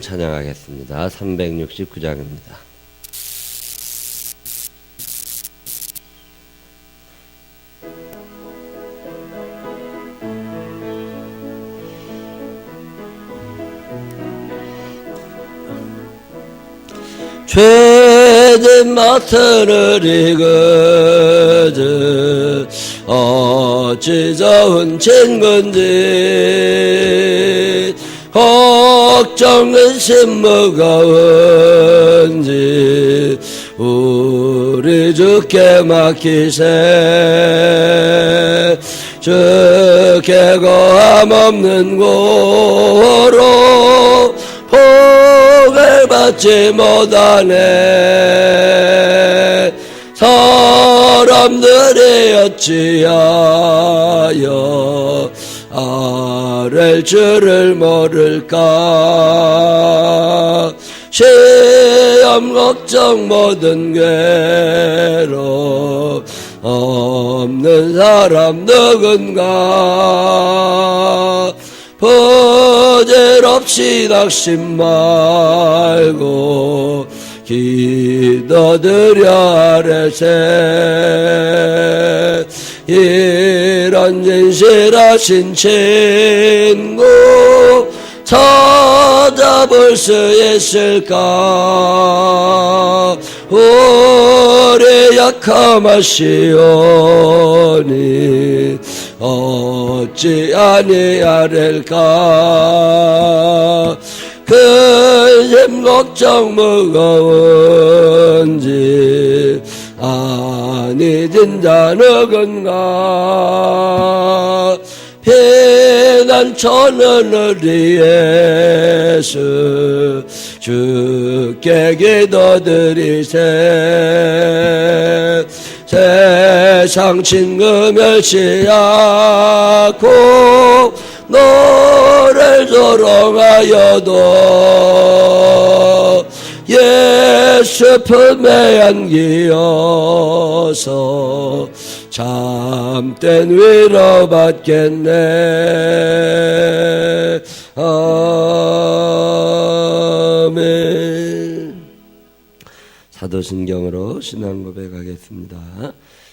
찬양하겠습니다. 369장입니다. 죄진 맡을 이거지 어찌 좋은 친건지 걱정은 무거운지 우리 주께 맡기세 주께 고함 없는 고로 복을 받지 못하네 사람들이 어찌하여 아랠 줄을 모를까 시험 걱정 모든 괴로 없는 사람 누군가 부질없이 낙심 말고 기도드려 아뢰세 이런 진실하신 친구 찾아볼 수 있을까 우리 약함하시오니 어찌 아니하릴까 근심 걱정 무거운지 아니 진짜 누군가 피난처는 우리 예수 주께 기도드리세 세상 친구 멸시하고 너를 조롱하여도 예수 품에 안기어서 참된 위로 받겠네. 아멘. 사도신경으로 신앙 고백하겠습니다.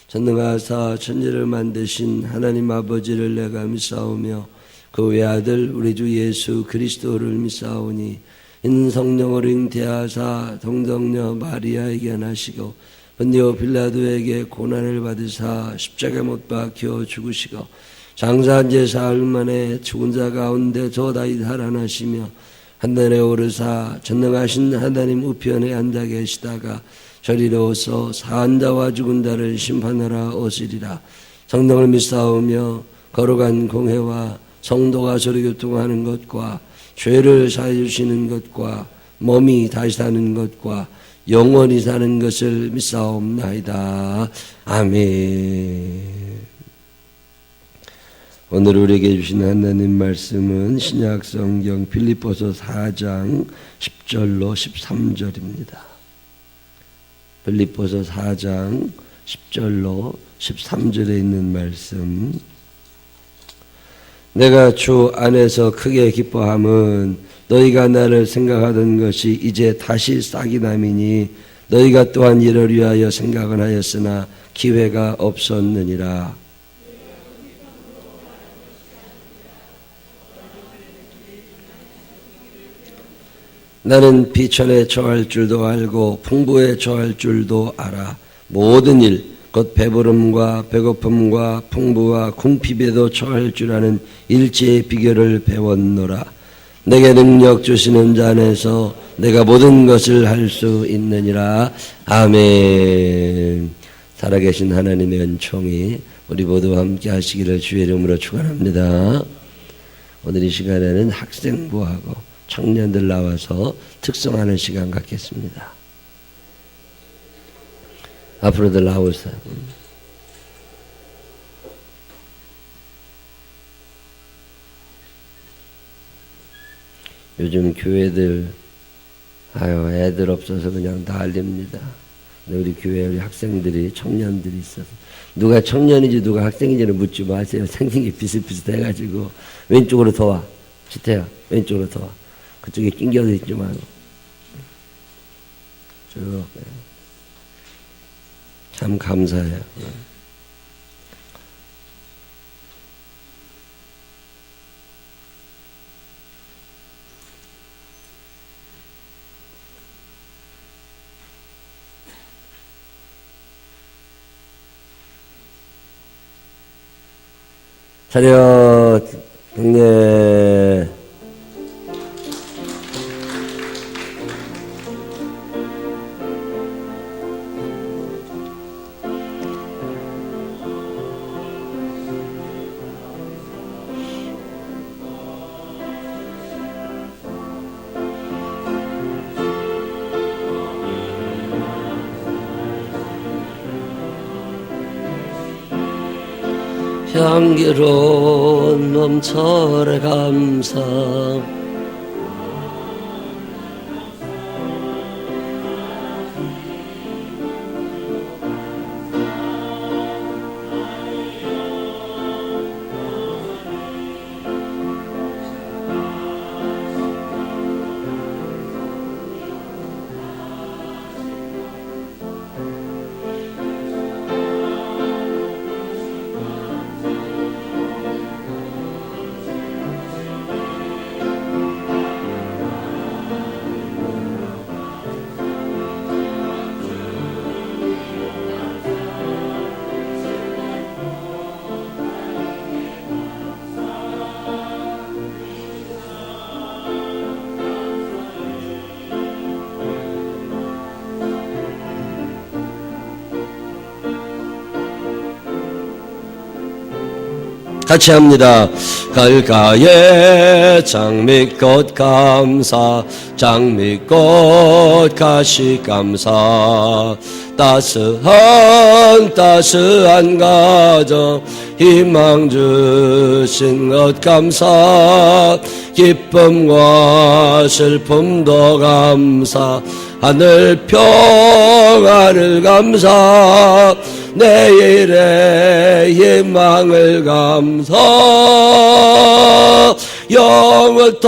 전능하사 천지를 만드신 하나님 아버지를 내가 믿사오며 그 외아들 우리 주 예수 그리스도를 믿사오니 이는 성령으로 잉태하사 동정녀 마리아에게 나시고 본디오 빌라도에게 고난을 받으사 십자가에 못 박혀 죽으시고 장사한 지 사흘 만에 죽은 자 가운데 저다이 살아나시며 하늘에 오르사 전능하신 하나님 우편에 앉아 계시다가 저리로 오서 사한 자와 죽은 자를 심판하러 오시리라. 성령을 믿사오며 거룩한 공회와 성도가 서로 교통하는 것과 죄를 사해 주시는 것과 몸이 다시 사는 것과 영원히 사는 것을 믿사옵나이다. 아멘. 오늘 우리에게 주신 하나님 말씀은 신약 성경 빌립보서 4장 10절로 13절입니다. 빌립보서 4장 10절로 13절에 있는 말씀. 내가 주 안에서 크게 기뻐함은 너희가 나를 생각하던 것이 이제 다시 싹이 남이니 너희가 또한 이를 위하여 생각은 하였으나 기회가 없었느니라. 나는 비천에 처할 줄도 알고 풍부에 처할 줄도 알아. 모든 일 곧 배부름과 배고픔과 풍부와 궁핍에도 처할 줄 아는 일체의 비결을 배웠노라. 내게 능력 주시는 자 안에서 내가 모든 것을 할 수 있느니라. 아멘. 살아계신 하나님의 은총이 우리 모두와 함께 하시기를 주의 이름으로 축원합니다. 오늘 이 시간에는 학생부하고 청년들 나와서 특성하는 시간 갖겠습니다. 앞으로들 나오세요. 요즘 교회들 애들 없어서 그냥 난립니다. 우리 교회 우리 학생들이 청년들이 있어서 누가 청년인지 누가 학생인지는 묻지 마세요. 생긴 게 비슷비슷해가지고 왼쪽으로 더 와. 지태야 왼쪽으로 더 와. 그쪽에 낑겨져 있지 말고 쭉. 참 감사해요. 차렷, 경례. 향기로운 몸철의 감사 같이 합니다. 갈가에 장미꽃 감사 장미꽃 가시 감사 따스한 가정 희망 주신 것 감사 기쁨과 슬픔도 감사 하늘 평안을 감사 내일의 희망을 감사 영원토록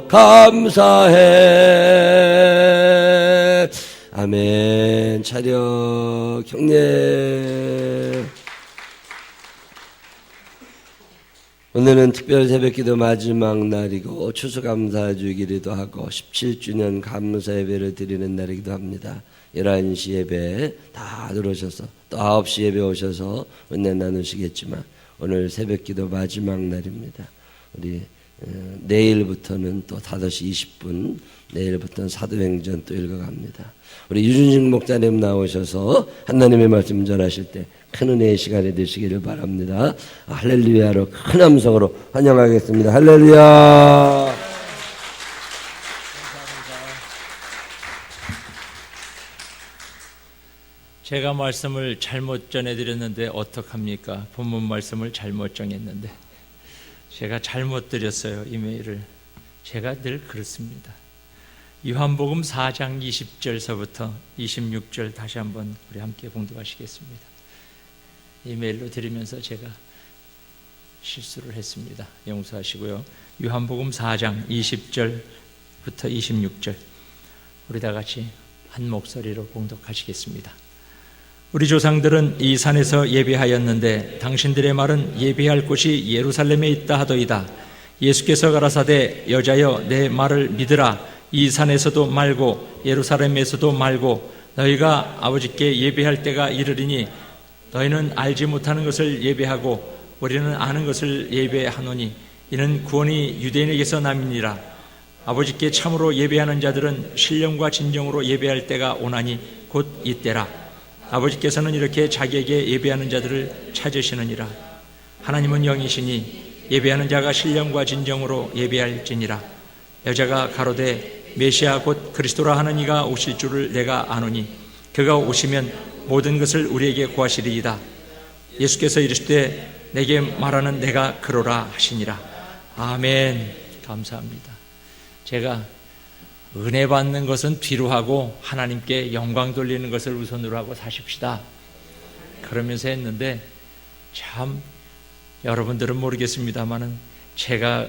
감사해. 아멘. 차렷 경례. 오늘은 특별 새벽기도 마지막 날이고 추수감사주기도 하고 17주년 감사 예배를 드리는 날이기도 합니다. 11시 예배 다 들어오셔서 또 9시 예배 오셔서 은혜 나누시겠지만 오늘 새벽기도 마지막 날입니다. 우리 내일부터는 또 5시 20분 내일부터는 사도행전 또 읽어갑니다. 우리 유준식 목사님 나오셔서 하나님의 말씀 전하실 때 큰 은혜의 시간이 되시기를 바랍니다. 할렐루야로 큰 함성으로 환영하겠습니다. 할렐루야. 제가 말씀을 잘못 전해드렸는데 어떡합니까? 본문 말씀을 잘못 정했는데 제가 잘못 드렸어요. 이메일을. 제가 늘 그렇습니다. 요한복음 4장 20절서부터 26절 다시 한번 우리 함께 봉독하시겠습니다. 이메일로 드리면서 제가 실수를 했습니다. 용서하시고요. 요한복음 4장 20절부터 26절 우리 다 같이 한 목소리로 봉독하시겠습니다. 우리 조상들은 이 산에서 예배하였는데 당신들의 말은 예배할 곳이 예루살렘에 있다 하더이다. 예수께서 가라사대 여자여 내 말을 믿으라. 이 산에서도 말고 예루살렘에서도 말고 너희가 아버지께 예배할 때가 이르리니 너희는 알지 못하는 것을 예배하고 우리는 아는 것을 예배하노니 이는 구원이 유대인에게서 남이니라. 아버지께 참으로 예배하는 자들은 신령과 진정으로 예배할 때가 오나니 곧 이때라. 아버지께서는 이렇게 자기에게 예배하는 자들을 찾으시느니라. 하나님은 영이시니 예배하는 자가 신령과 진정으로 예배할지니라. 여자가 가로되 메시아 곧 그리스도라 하는 이가 오실 줄을 내가 아노니 그가 오시면 모든 것을 우리에게 구하시리이다. 예수께서 이르시되 내게 말하는 내가 그로라 하시니라. 아멘. 감사합니다. 제가 은혜 받는 것은 뒤로 하고 하나님께 영광 돌리는 것을 우선으로 하고 사십시다. 그러면서 했는데 참 여러분들은 모르겠습니다만은 제가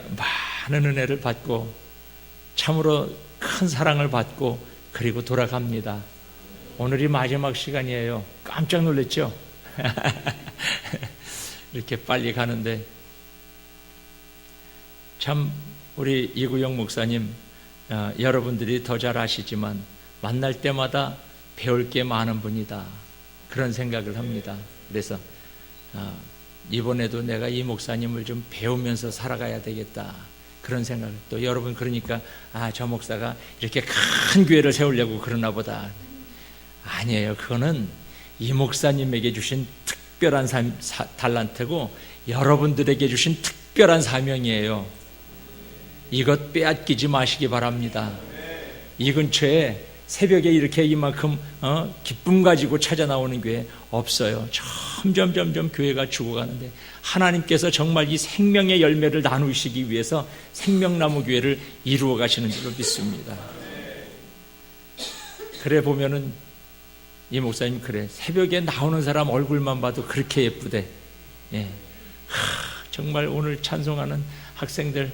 많은 은혜를 받고 참으로 큰 사랑을 받고 그리고 돌아갑니다. 오늘이 마지막 시간이에요. 깜짝 놀랐죠? 이렇게 빨리 가는데 참 우리 이구영 목사님 여러분들이 더 잘 아시지만 만날 때마다 배울 게 많은 분이다, 그런 생각을 합니다. 그래서 이번에도 내가 이 목사님을 좀 배우면서 살아가야 되겠다, 그런 생각을. 또 여러분 그러니까 저 목사가 이렇게 큰 교회를 세우려고 그러나 보다. 아니에요. 그거는 이 목사님에게 주신 특별한 달란트고 여러분들에게 주신 특별한 사명이에요. 이것 빼앗기지 마시기 바랍니다. 이 근처에 새벽에 이렇게 이만큼 기쁨 가지고 찾아 나오는 교회 없어요. 점점 교회가 죽어가는데 하나님께서 정말 이 생명의 열매를 나누시기 위해서 생명나무 교회를 이루어 가시는 줄로 믿습니다. 그래 보면은 이 목사님 그래, 새벽에 나오는 사람 얼굴만 봐도 그렇게 예쁘대. 정말 오늘 찬송하는 학생들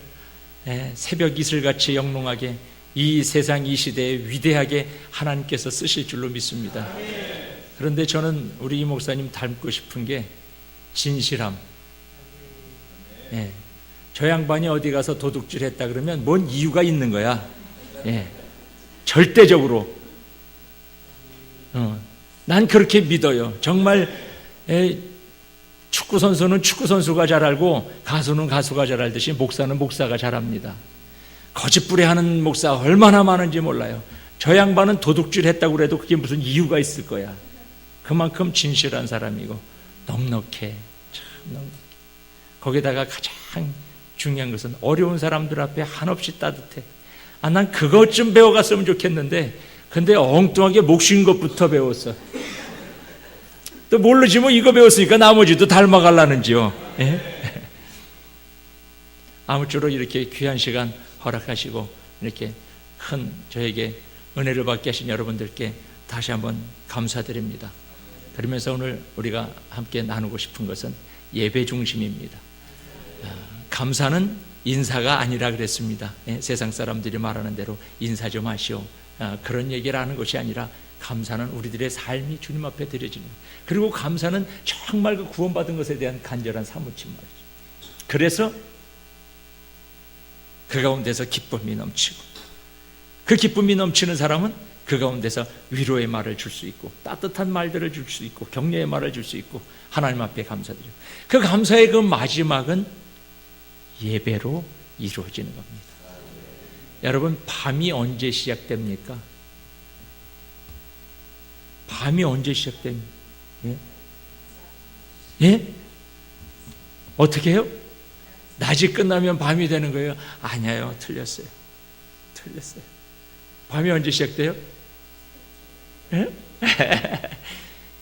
새벽 이슬같이 영롱하게 이 세상 이 시대에 위대하게 하나님께서 쓰실 줄로 믿습니다. 그런데 저는 우리 이 목사님 닮고 싶은 게 진실함. 저 양반이 어디 가서 도둑질 했다 그러면 뭔 이유가 있는 거야. 절대적으로. 난 그렇게 믿어요. 정말 축구선수는 축구선수가 잘 알고 가수는 가수가 잘 알듯이 목사는 목사가 잘 압니다. 거짓부레하는 목사 얼마나 많은지 몰라요. 저 양반은 도둑질 했다고 그래도 그게 무슨 이유가 있을 거야. 그만큼 진실한 사람이고 넉넉해. 참 넉넉해. 거기다가 가장 중요한 것은 어려운 사람들 앞에 한없이 따뜻해. 난 그것 좀 배워갔으면 좋겠는데 근데 엉뚱하게 목쉰 것부터 배웠어. 또 모르지 뭐 이거 배웠으니까 나머지도 닮아가려는지요. 아무쪼록 이렇게 귀한 시간 허락하시고 이렇게 큰 저에게 은혜를 받게 하신 여러분들께 다시 한번 감사드립니다. 그러면서 오늘 우리가 함께 나누고 싶은 것은 예배 중심입니다. 감사는 인사가 아니라 그랬습니다. 세상 사람들이 말하는 대로 인사 좀 하시오, 그런 얘기를 하는 것이 아니라 감사는 우리들의 삶이 주님 앞에 드려지는 거예요. 그리고 감사는 정말 그 구원받은 것에 대한 간절한 사무침 말이죠. 그래서 그 가운데서 기쁨이 넘치고 그 기쁨이 넘치는 사람은 그 가운데서 위로의 말을 줄 수 있고 따뜻한 말들을 줄 수 있고 격려의 말을 줄 수 있고 하나님 앞에 감사드려요. 그 감사의 그 마지막은 예배로 이루어지는 겁니다. 여러분, 밤이 언제 시작됩니까? 밤이 언제 시작됩니까? 어떻게 해요? 낮이 끝나면 밤이 되는 거예요? 아니에요. 틀렸어요. 밤이 언제 시작돼요?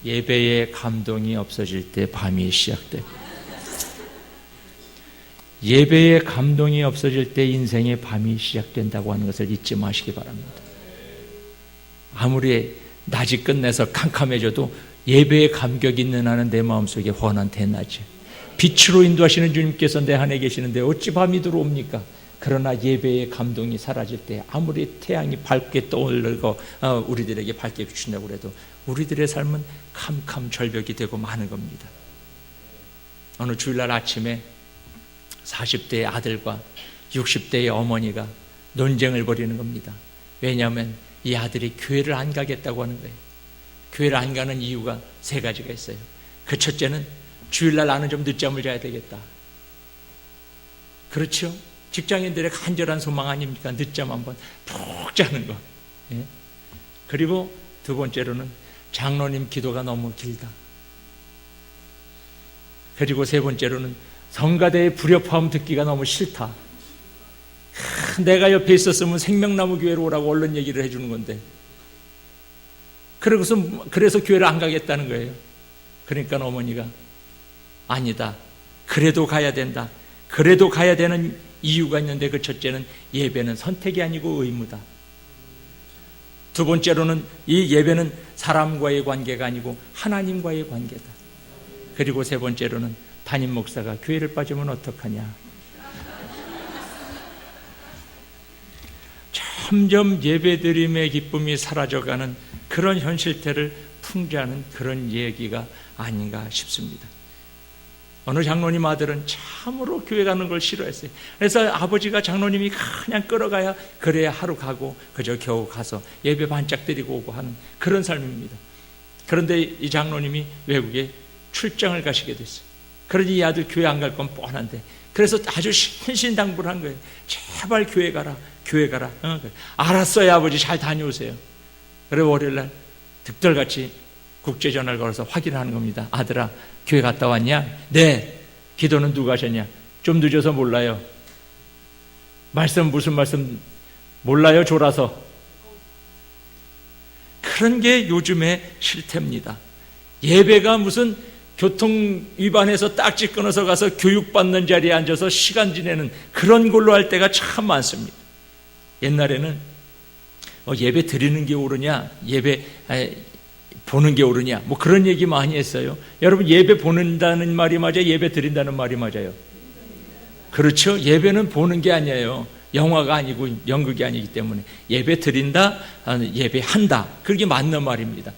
예배의 감동이 없어질 때 밤이 시작돼요. 예배의 감동이 없어질 때 인생의 밤이 시작된다고 하는 것을 잊지 마시기 바랍니다. 아무리 낮이 끝내서 캄캄해져도 예배의 감격이 있는 한은 내 마음속에 환한 대낮이, 빛으로 인도하시는 주님께서 내 안에 계시는데 어찌 밤이 들어옵니까? 그러나 예배의 감동이 사라질 때 아무리 태양이 밝게 떠오르고 우리들에게 밝게 비춘다고 해도 우리들의 삶은 캄캄 절벽이 되고 마는 겁니다. 어느 주일날 아침에 40대의 아들과 60대의 어머니가 논쟁을 벌이는 겁니다. 왜냐하면 이 아들이 교회를 안 가겠다고 하는 거예요. 교회를 안 가는 이유가 세 가지가 있어요. 그 첫째는 주일날 나는 좀 늦잠을 자야 되겠다. 그렇죠? 직장인들의 간절한 소망 아닙니까? 늦잠 한번 푹 자는 거. 그리고 두 번째로는 장로님 기도가 너무 길다. 그리고 세 번째로는 성가대의 불협화음 듣기가 너무 싫다. 내가 옆에 있었으면 생명나무 교회로 오라고 얼른 얘기를 해주는 건데. 그래서 교회를 안 가겠다는 거예요. 그러니까 어머니가 아니다. 그래도 가야 된다. 그래도 가야 되는 이유가 있는데 그 첫째는 예배는 선택이 아니고 의무다. 두 번째로는 이 예배는 사람과의 관계가 아니고 하나님과의 관계다. 그리고 세 번째로는 담임 목사가 교회를 빠지면 어떡하냐. 점점 예배드림의 기쁨이 사라져가는 그런 현실태를 풍자하는 그런 얘기가 아닌가 싶습니다. 어느 장로님 아들은 참으로 교회 가는 걸 싫어했어요. 그래서 아버지가 장로님이 그냥 끌어가야 그래야 하루 가고 그저 겨우 가서 예배 반짝 드리고 오고 하는 그런 삶입니다. 그런데 이 장로님이 외국에 출장을 가시게 됐어요. 그러니 이 아들 교회 안 갈 건 뻔한데, 그래서 아주 신신당부를 한 거예요. 제발 교회 가라, 교회 가라. 알았어요 아버지, 잘 다녀오세요. 그래 월요일날 득달같이 국제전화를 걸어서 확인하는 겁니다. 아들아, 교회 갔다 왔냐? 네. 기도는 누가 하셨냐? 좀 늦어서 몰라요. 말씀 무슨 말씀 몰라요? 졸아서. 그런 게 요즘의 실태입니다. 예배가 무슨 교통 위반해서 딱지 끊어서 가서 교육받는 자리에 앉아서 시간 지내는 그런 걸로 할 때가 참 많습니다. 옛날에는 예배 드리는 게 옳으냐, 예배 보는 게 옳으냐, 뭐 그런 얘기 많이 했어요. 여러분, 예배 보는다는 말이 맞아요? 예배 드린다는 말이 맞아요? 그렇죠? 예배는 보는 게 아니에요. 영화가 아니고 연극이 아니기 때문에 예배 드린다, 예배한다, 그게 맞는 말입니다.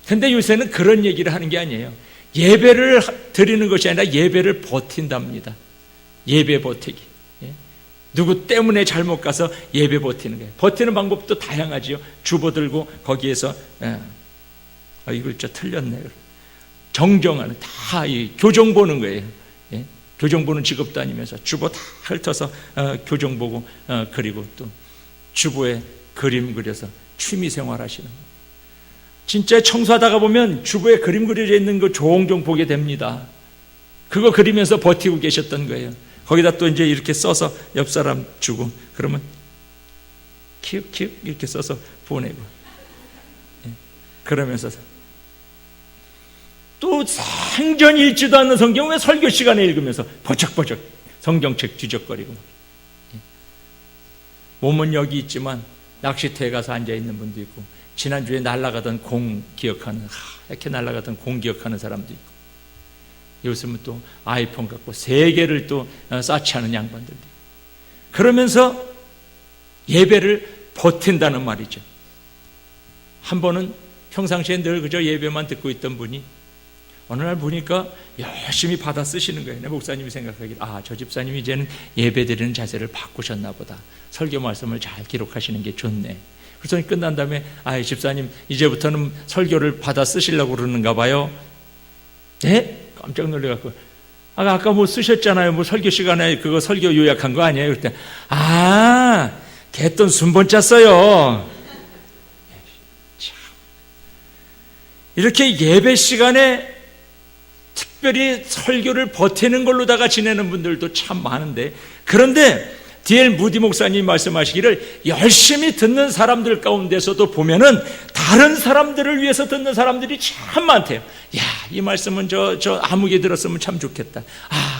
근데 요새는 그런 얘기를 하는 게 아니에요. 예배를 드리는 것이 아니라 예배를 버틴답니다. 예배 버티기. 누구 때문에 잘못 가서 예배 버티는 거예요. 버티는 방법도 다양하지요. 주보 들고 거기에서 이걸 틀렸네. 정정하는, 다 교정 보는 거예요. 교정 보는 직업도 아니면서 주보 다 훑어서 교정 보고 그리고 또 주보에 그림 그려서 취미 생활 하시는 거예요. 진짜 청소하다가 보면 주보에 그림 그려져 있는 거 종종 보게 됩니다. 그거 그리면서 버티고 계셨던 거예요. 거기다 또 이제 이렇게 써서 옆 사람 주고, 그러면 키읔키읔 이렇게 써서 보내고, 그러면서 또 생전 읽지도 않는 성경 왜 설교 시간에 읽으면서 버쩍버쩍 성경책 뒤적거리고. 몸은 여기 있지만 낚시터에 가서 앉아있는 분도 있고, 지난주에 날아가던 공 기억하는, 이렇게 날아가던 공 기억하는 사람도 있고, 요즘은 또 아이폰 갖고 세계를 또 사치하는 양반들도 있고, 그러면서 예배를 버틴다는 말이죠. 한 번은 평상시에 늘 그저 예배만 듣고 있던 분이 어느 날 보니까 열심히 받아 쓰시는 거예요. 목사님이 생각하기를, 저 집사님이 이제는 예배드리는 자세를 바꾸셨나 보다. 설교 말씀을 잘 기록하시는 게 좋네. 그래서 끝난 다음에 집사님 이제부터는 설교를 받아 쓰시려고 그러는가 봐요. 네? 깜짝 놀래갖고, 아까 뭐 쓰셨잖아요. 뭐 설교 시간에 그거 설교 요약한 거 아니에요? 그때 개돈 순번 짰어요. 참. 이렇게 예배 시간에 특별히 설교를 버티는 걸로다가 지내는 분들도 참 많은데, 그런데 D.L. 무디 목사님이 말씀하시기를 열심히 듣는 사람들 가운데서도 보면은 다른 사람들을 위해서 듣는 사람들이 참 많대요. 이 말씀은 저 아무개 들었으면 참 좋겠다.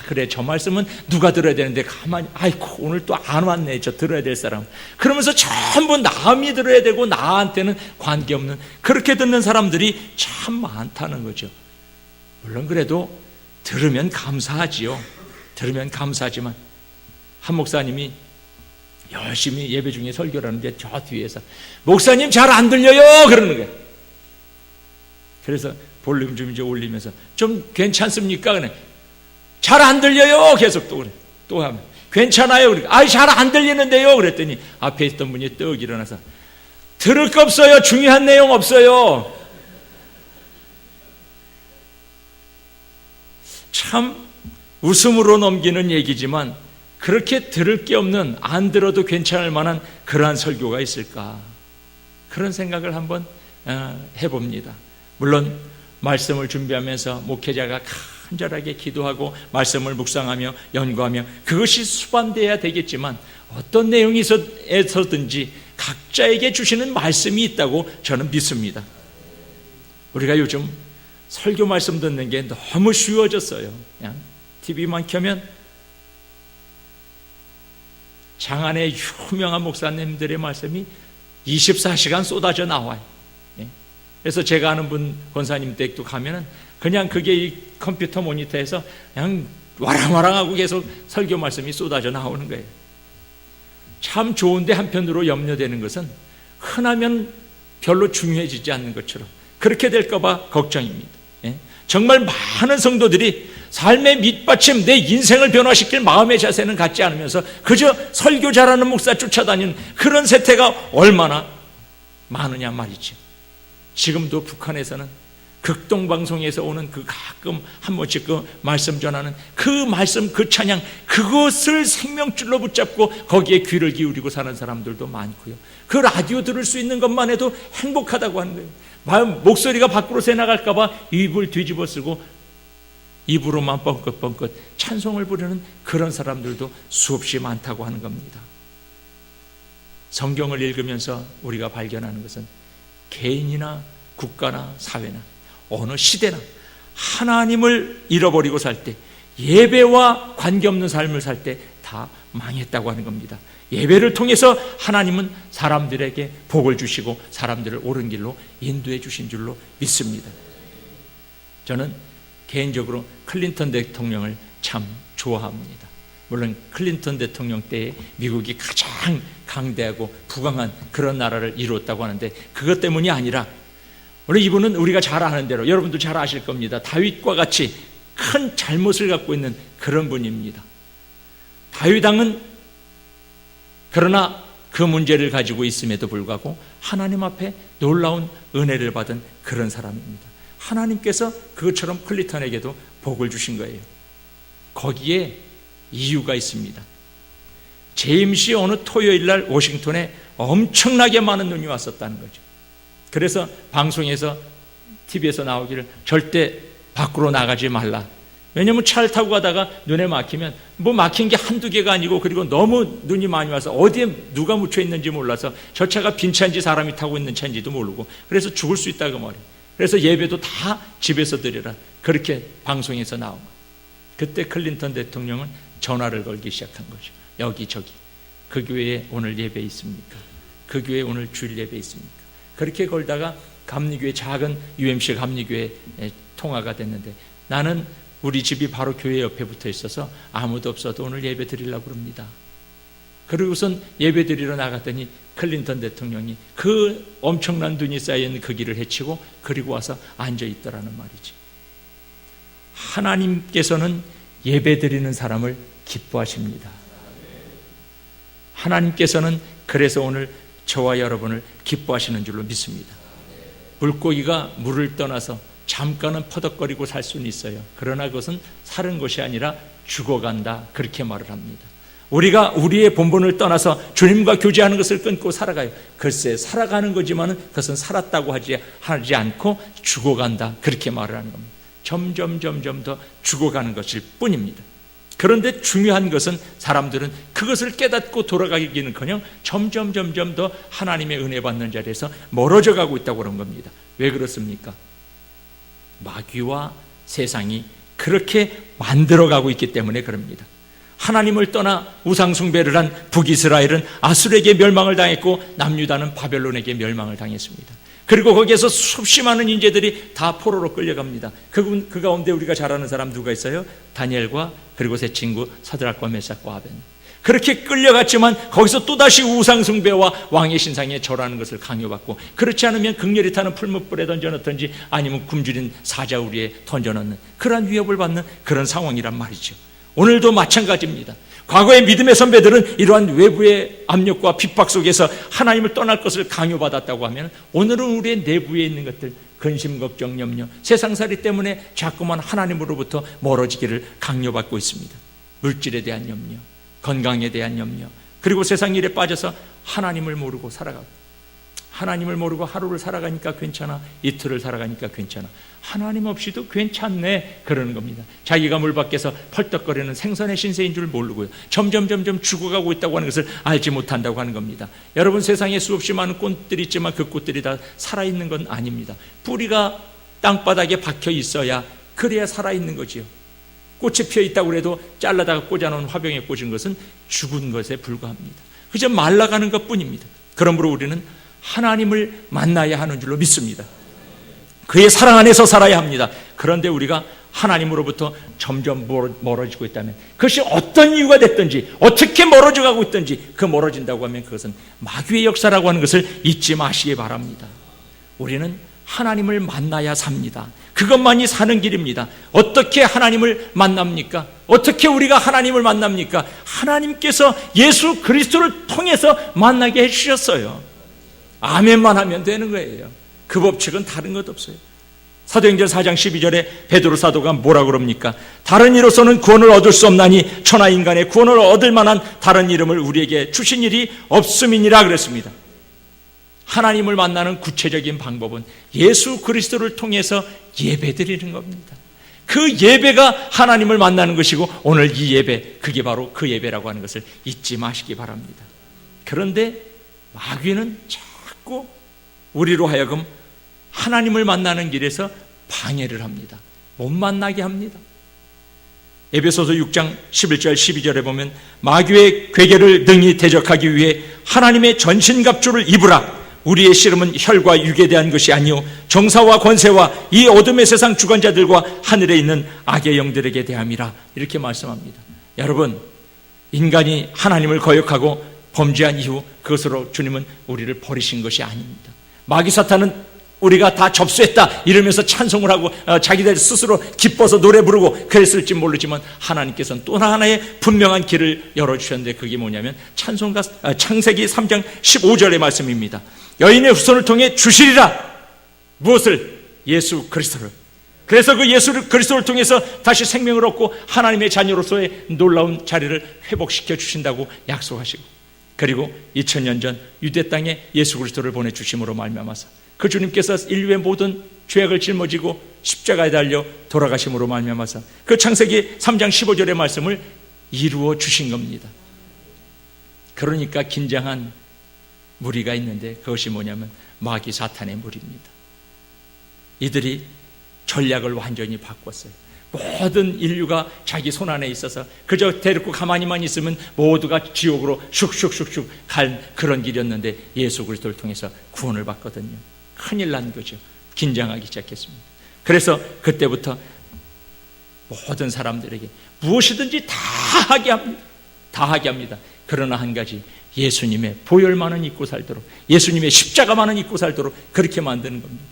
그래, 저 말씀은 누가 들어야 되는데 가만히, 오늘 또 안 왔네, 저 들어야 될 사람. 그러면서 전부 남이 들어야 되고 나한테는 관계없는, 그렇게 듣는 사람들이 참 많다는 거죠. 물론 그래도 들으면 감사하지요. 들으면 감사하지만 한 목사님이 열심히 예배 중에 설교를 하는데 저 뒤에서 목사님 잘 안 들려요 그러는 거예요. 그래서 볼륨 좀 이제 올리면서 좀 괜찮습니까? 그래. 잘 안 들려요. 계속 또 그래. 또 하면 괜찮아요. 그러니까 잘 안 들리는데요. 그랬더니 앞에 있던 분이 떡 일어나서 들을 거 없어요. 중요한 내용 없어요. 참 웃음으로 넘기는 얘기지만 그렇게 들을 게 없는, 안 들어도 괜찮을 만한 그러한 설교가 있을까? 그런 생각을 한번 해봅니다. 물론 말씀을 준비하면서 목회자가 간절하게 기도하고 말씀을 묵상하며 연구하며 그것이 수반돼야 되겠지만, 어떤 내용에서든지 각자에게 주시는 말씀이 있다고 저는 믿습니다. 우리가 요즘 설교 말씀 듣는 게 너무 쉬워졌어요. 그냥 TV만 켜면 장안의 유명한 목사님들의 말씀이 24시간 쏟아져 나와요. 그래서 제가 아는 분 권사님 댁도 가면은 그냥 그게 이 컴퓨터 모니터에서 그냥 와랑와랑하고 계속 설교 말씀이 쏟아져 나오는 거예요. 참 좋은데 한편으로 염려되는 것은 흔하면 별로 중요해지지 않는 것처럼 그렇게 될까 봐 걱정입니다. 정말 많은 성도들이 삶의 밑받침, 내 인생을 변화시킬 마음의 자세는 갖지 않으면서 그저 설교 잘하는 목사 쫓아다니는 그런 세태가 얼마나 많으냐 말이죠. 지금도 북한에서는 극동방송에서 오는 그 가끔 한 번씩 그 말씀 전하는 그 말씀, 그 찬양, 그것을 생명줄로 붙잡고 거기에 귀를 기울이고 사는 사람들도 많고요. 그 라디오 들을 수 있는 것만 해도 행복하다고 하는 거예요. 목소리가 밖으로 새나갈까 봐 입을 뒤집어 쓰고 입으로만 뻥긋뻥긋 찬송을 부르는 그런 사람들도 수없이 많다고 하는 겁니다. 성경을 읽으면서 우리가 발견하는 것은 개인이나 국가나 사회나 어느 시대나 하나님을 잃어버리고 살 때, 예배와 관계없는 삶을 살 때 다 망했다고 하는 겁니다. 예배를 통해서 하나님은 사람들에게 복을 주시고 사람들을 옳은 길로 인도해 주신 줄로 믿습니다. 저는 개인적으로 클린턴 대통령을 참 좋아합니다. 물론 클린턴 대통령 때에 미국이 가장 강대하고 부강한 그런 나라를 이루었다고 하는데 그것 때문이 아니라 원래 이분은 우리가 잘 아는 대로 여러분도 잘 아실 겁니다. 다윗과 같이 큰 잘못을 갖고 있는 그런 분입니다. 다윗 왕은 그러나 그 문제를 가지고 있음에도 불구하고 하나님 앞에 놀라운 은혜를 받은 그런 사람입니다. 하나님께서 그것처럼 클린턴에게도 복을 주신 거예요. 거기에 이유가 있습니다. 제임시 어느 토요일 날 워싱턴에 엄청나게 많은 눈이 왔었다는 거죠. 그래서 방송에서 TV에서 나오기를 절대 밖으로 나가지 말라. 왜냐하면 차를 타고 가다가 눈에 막히면 뭐 막힌 게 한두 개가 아니고 그리고 너무 눈이 많이 와서 어디에 누가 묻혀 있는지 몰라서 저 차가 빈 차인지 사람이 타고 있는 차인지도 모르고 그래서 죽을 수 있다고 말이에요. 그래서 예배도 다 집에서 드리라. 그렇게 방송에서 나온 거예요. 그때 클린턴 대통령은 전화를 걸기 시작한 거죠. 여기저기 그 교회에 오늘 예배 있습니까? 그 교회에 오늘 주일 예배 있습니까? 그렇게 걸다가 감리교회 작은 UMC 감리교회에 통화가 됐는데 나는 우리 집이 바로 교회 옆에 붙어 있어서 아무도 없어도 오늘 예배 드리려고 그럽니다. 그리고선 예배 드리러 나갔더니 클린턴 대통령이 그 엄청난 눈이 쌓여있는 그 길을 헤치고 그리고 와서 앉아 있더라는 말이지. 하나님께서는 예배 드리는 사람을 기뻐하십니다. 하나님께서는 그래서 오늘 저와 여러분을 기뻐하시는 줄로 믿습니다. 물고기가 물을 떠나서 잠깐은 퍼덕거리고 살 수는 있어요. 그러나 그것은 사는 것이 아니라 죽어간다 그렇게 말을 합니다. 우리가 우리의 본분을 떠나서 주님과 교제하는 것을 끊고 살아가요. 글쎄 살아가는 거지만 그것은 살았다고 하지 않고 죽어간다 그렇게 말을 하는 겁니다. 점점 더 죽어가는 것일 뿐입니다. 그런데 중요한 것은 사람들은 그것을 깨닫고 돌아가기는커녕 점점 더 하나님의 은혜 받는 자리에서 멀어져 가고 있다고 그런 겁니다. 왜 그렇습니까? 마귀와 세상이 그렇게 만들어가고 있기 때문에 그럽니다. 하나님을 떠나 우상숭배를 한 북이스라엘은 아수르에게 멸망을 당했고 남유다는 바벨론에게 멸망을 당했습니다. 그리고 거기에서 수없이 많은 인재들이 다 포로로 끌려갑니다. 그 가운데 우리가 잘 아는 사람 누가 있어요? 다니엘과 그리고 세 친구 사드락과 메삭과 아벤. 그렇게 끌려갔지만 거기서 또다시 우상숭배와 왕의 신상에 절하는 것을 강요받고 그렇지 않으면 극렬히 타는 풀무불에 던져넣든지 아니면 굶주린 사자우리에 던져넣는 그런 위협을 받는 그런 상황이란 말이죠. 오늘도 마찬가지입니다. 과거의 믿음의 선배들은 이러한 외부의 압력과 핍박 속에서 하나님을 떠날 것을 강요받았다고 하면 오늘은 우리의 내부에 있는 것들 근심, 걱정, 염려, 세상살이 때문에 자꾸만 하나님으로부터 멀어지기를 강요받고 있습니다. 물질에 대한 염려, 건강에 대한 염려, 그리고 세상 일에 빠져서 하나님을 모르고 살아가고 하나님을 모르고 하루를 살아가니까 괜찮아, 이틀을 살아가니까 괜찮아, 하나님 없이도 괜찮네 그러는 겁니다. 자기가 물 밖에서 펄떡거리는 생선의 신세인 줄 모르고요, 점점 죽어가고 있다고 하는 것을 알지 못한다고 하는 겁니다. 여러분, 세상에 수없이 많은 꽃들이 있지만 그 꽃들이 다 살아있는 건 아닙니다. 뿌리가 땅바닥에 박혀 있어야 그래야 살아있는 거지요. 꽃이 피어 있다고 해도 잘라다가 꽂아놓은 화병에 꽂은 것은 죽은 것에 불과합니다. 그저 말라가는 것뿐입니다. 그러므로 우리는 하나님을 만나야 하는 줄로 믿습니다. 그의 사랑 안에서 살아야 합니다. 그런데 우리가 하나님으로부터 점점 멀어지고 있다면, 그것이 어떤 이유가 됐든지 어떻게 멀어져 가고 있든지 그 멀어진다고 하면 그것은 마귀의 역사라고 하는 것을 잊지 마시기 바랍니다. 우리는 하나님을 만나야 삽니다. 그것만이 사는 길입니다. 어떻게 하나님을 만납니까? 어떻게 우리가 하나님을 만납니까? 하나님께서 예수 그리스도를 통해서 만나게 해주셨어요. 아멘만 하면 되는 거예요. 그 법칙은 다른 것 없어요. 사도행전 4장 12절에 베드로 사도가 뭐라고 그럽니까? 다른 이로서는 구원을 얻을 수 없나니 천하 인간의 구원을 얻을 만한 다른 이름을 우리에게 주신 일이 없음이니라 그랬습니다. 하나님을 만나는 구체적인 방법은 예수 그리스도를 통해서 예배드리는 겁니다. 그 예배가 하나님을 만나는 것이고, 오늘 이 예배, 그게 바로 그 예배라고 하는 것을 잊지 마시기 바랍니다. 그런데 마귀는 자꾸 우리로 하여금 하나님을 만나는 길에서 방해를 합니다. 못 만나게 합니다. 에베소서 6장 11절 12절에 보면 마귀의 괴계를 능히 대적하기 위해 하나님의 전신갑주를 입으라. 우리의 씨름은 혈과 육에 대한 것이 아니요 정사와 권세와 이 어둠의 세상 주관자들과 하늘에 있는 악의 영들에게 대함이라. 이렇게 말씀합니다. 여러분, 인간이 하나님을 거역하고 범죄한 이후 그것으로 주님은 우리를 버리신 것이 아닙니다. 마귀 사탄은 우리가 다 접수했다 이러면서 찬송을 하고 자기들 스스로 기뻐서 노래 부르고 그랬을지 모르지만, 하나님께서는 또 하나의 분명한 길을 열어주셨는데, 그게 뭐냐면 창세기 3장 15절의 말씀입니다. 여인의 후손을 통해 주시리라. 무엇을? 예수 그리스도를. 그래서 그 예수 그리스도를 통해서 다시 생명을 얻고 하나님의 자녀로서의 놀라운 자리를 회복시켜 주신다고 약속하시고, 그리고 2000년 전 유대 땅에 예수 그리스도를 보내주심으로 말미암아서 그 주님께서 인류의 모든 죄악을 짊어지고 십자가에 달려 돌아가심으로 말미암아서 그 창세기 3장 15절의 말씀을 이루어 주신 겁니다. 그러니까 긴장한 무리가 있는데, 그것이 뭐냐면 마귀 사탄의 무리입니다. 이들이 전략을 완전히 바꿨어요. 모든 인류가 자기 손안에 있어서 그저 데리고 가만히만 있으면 모두가 지옥으로 슉슉슉슉 갈 그런 길이었는데, 예수 그리스도를 통해서 구원을 받거든요. 큰일 난 거죠. 긴장하기 시작했습니다. 그래서 그때부터 모든 사람들에게 무엇이든지 다 하게 합니다. 다 하게 합니다. 그러나 한 가지, 예수님의 보혈만은 잊고 살도록, 예수님의 십자가만은 잊고 살도록 그렇게 만드는 겁니다.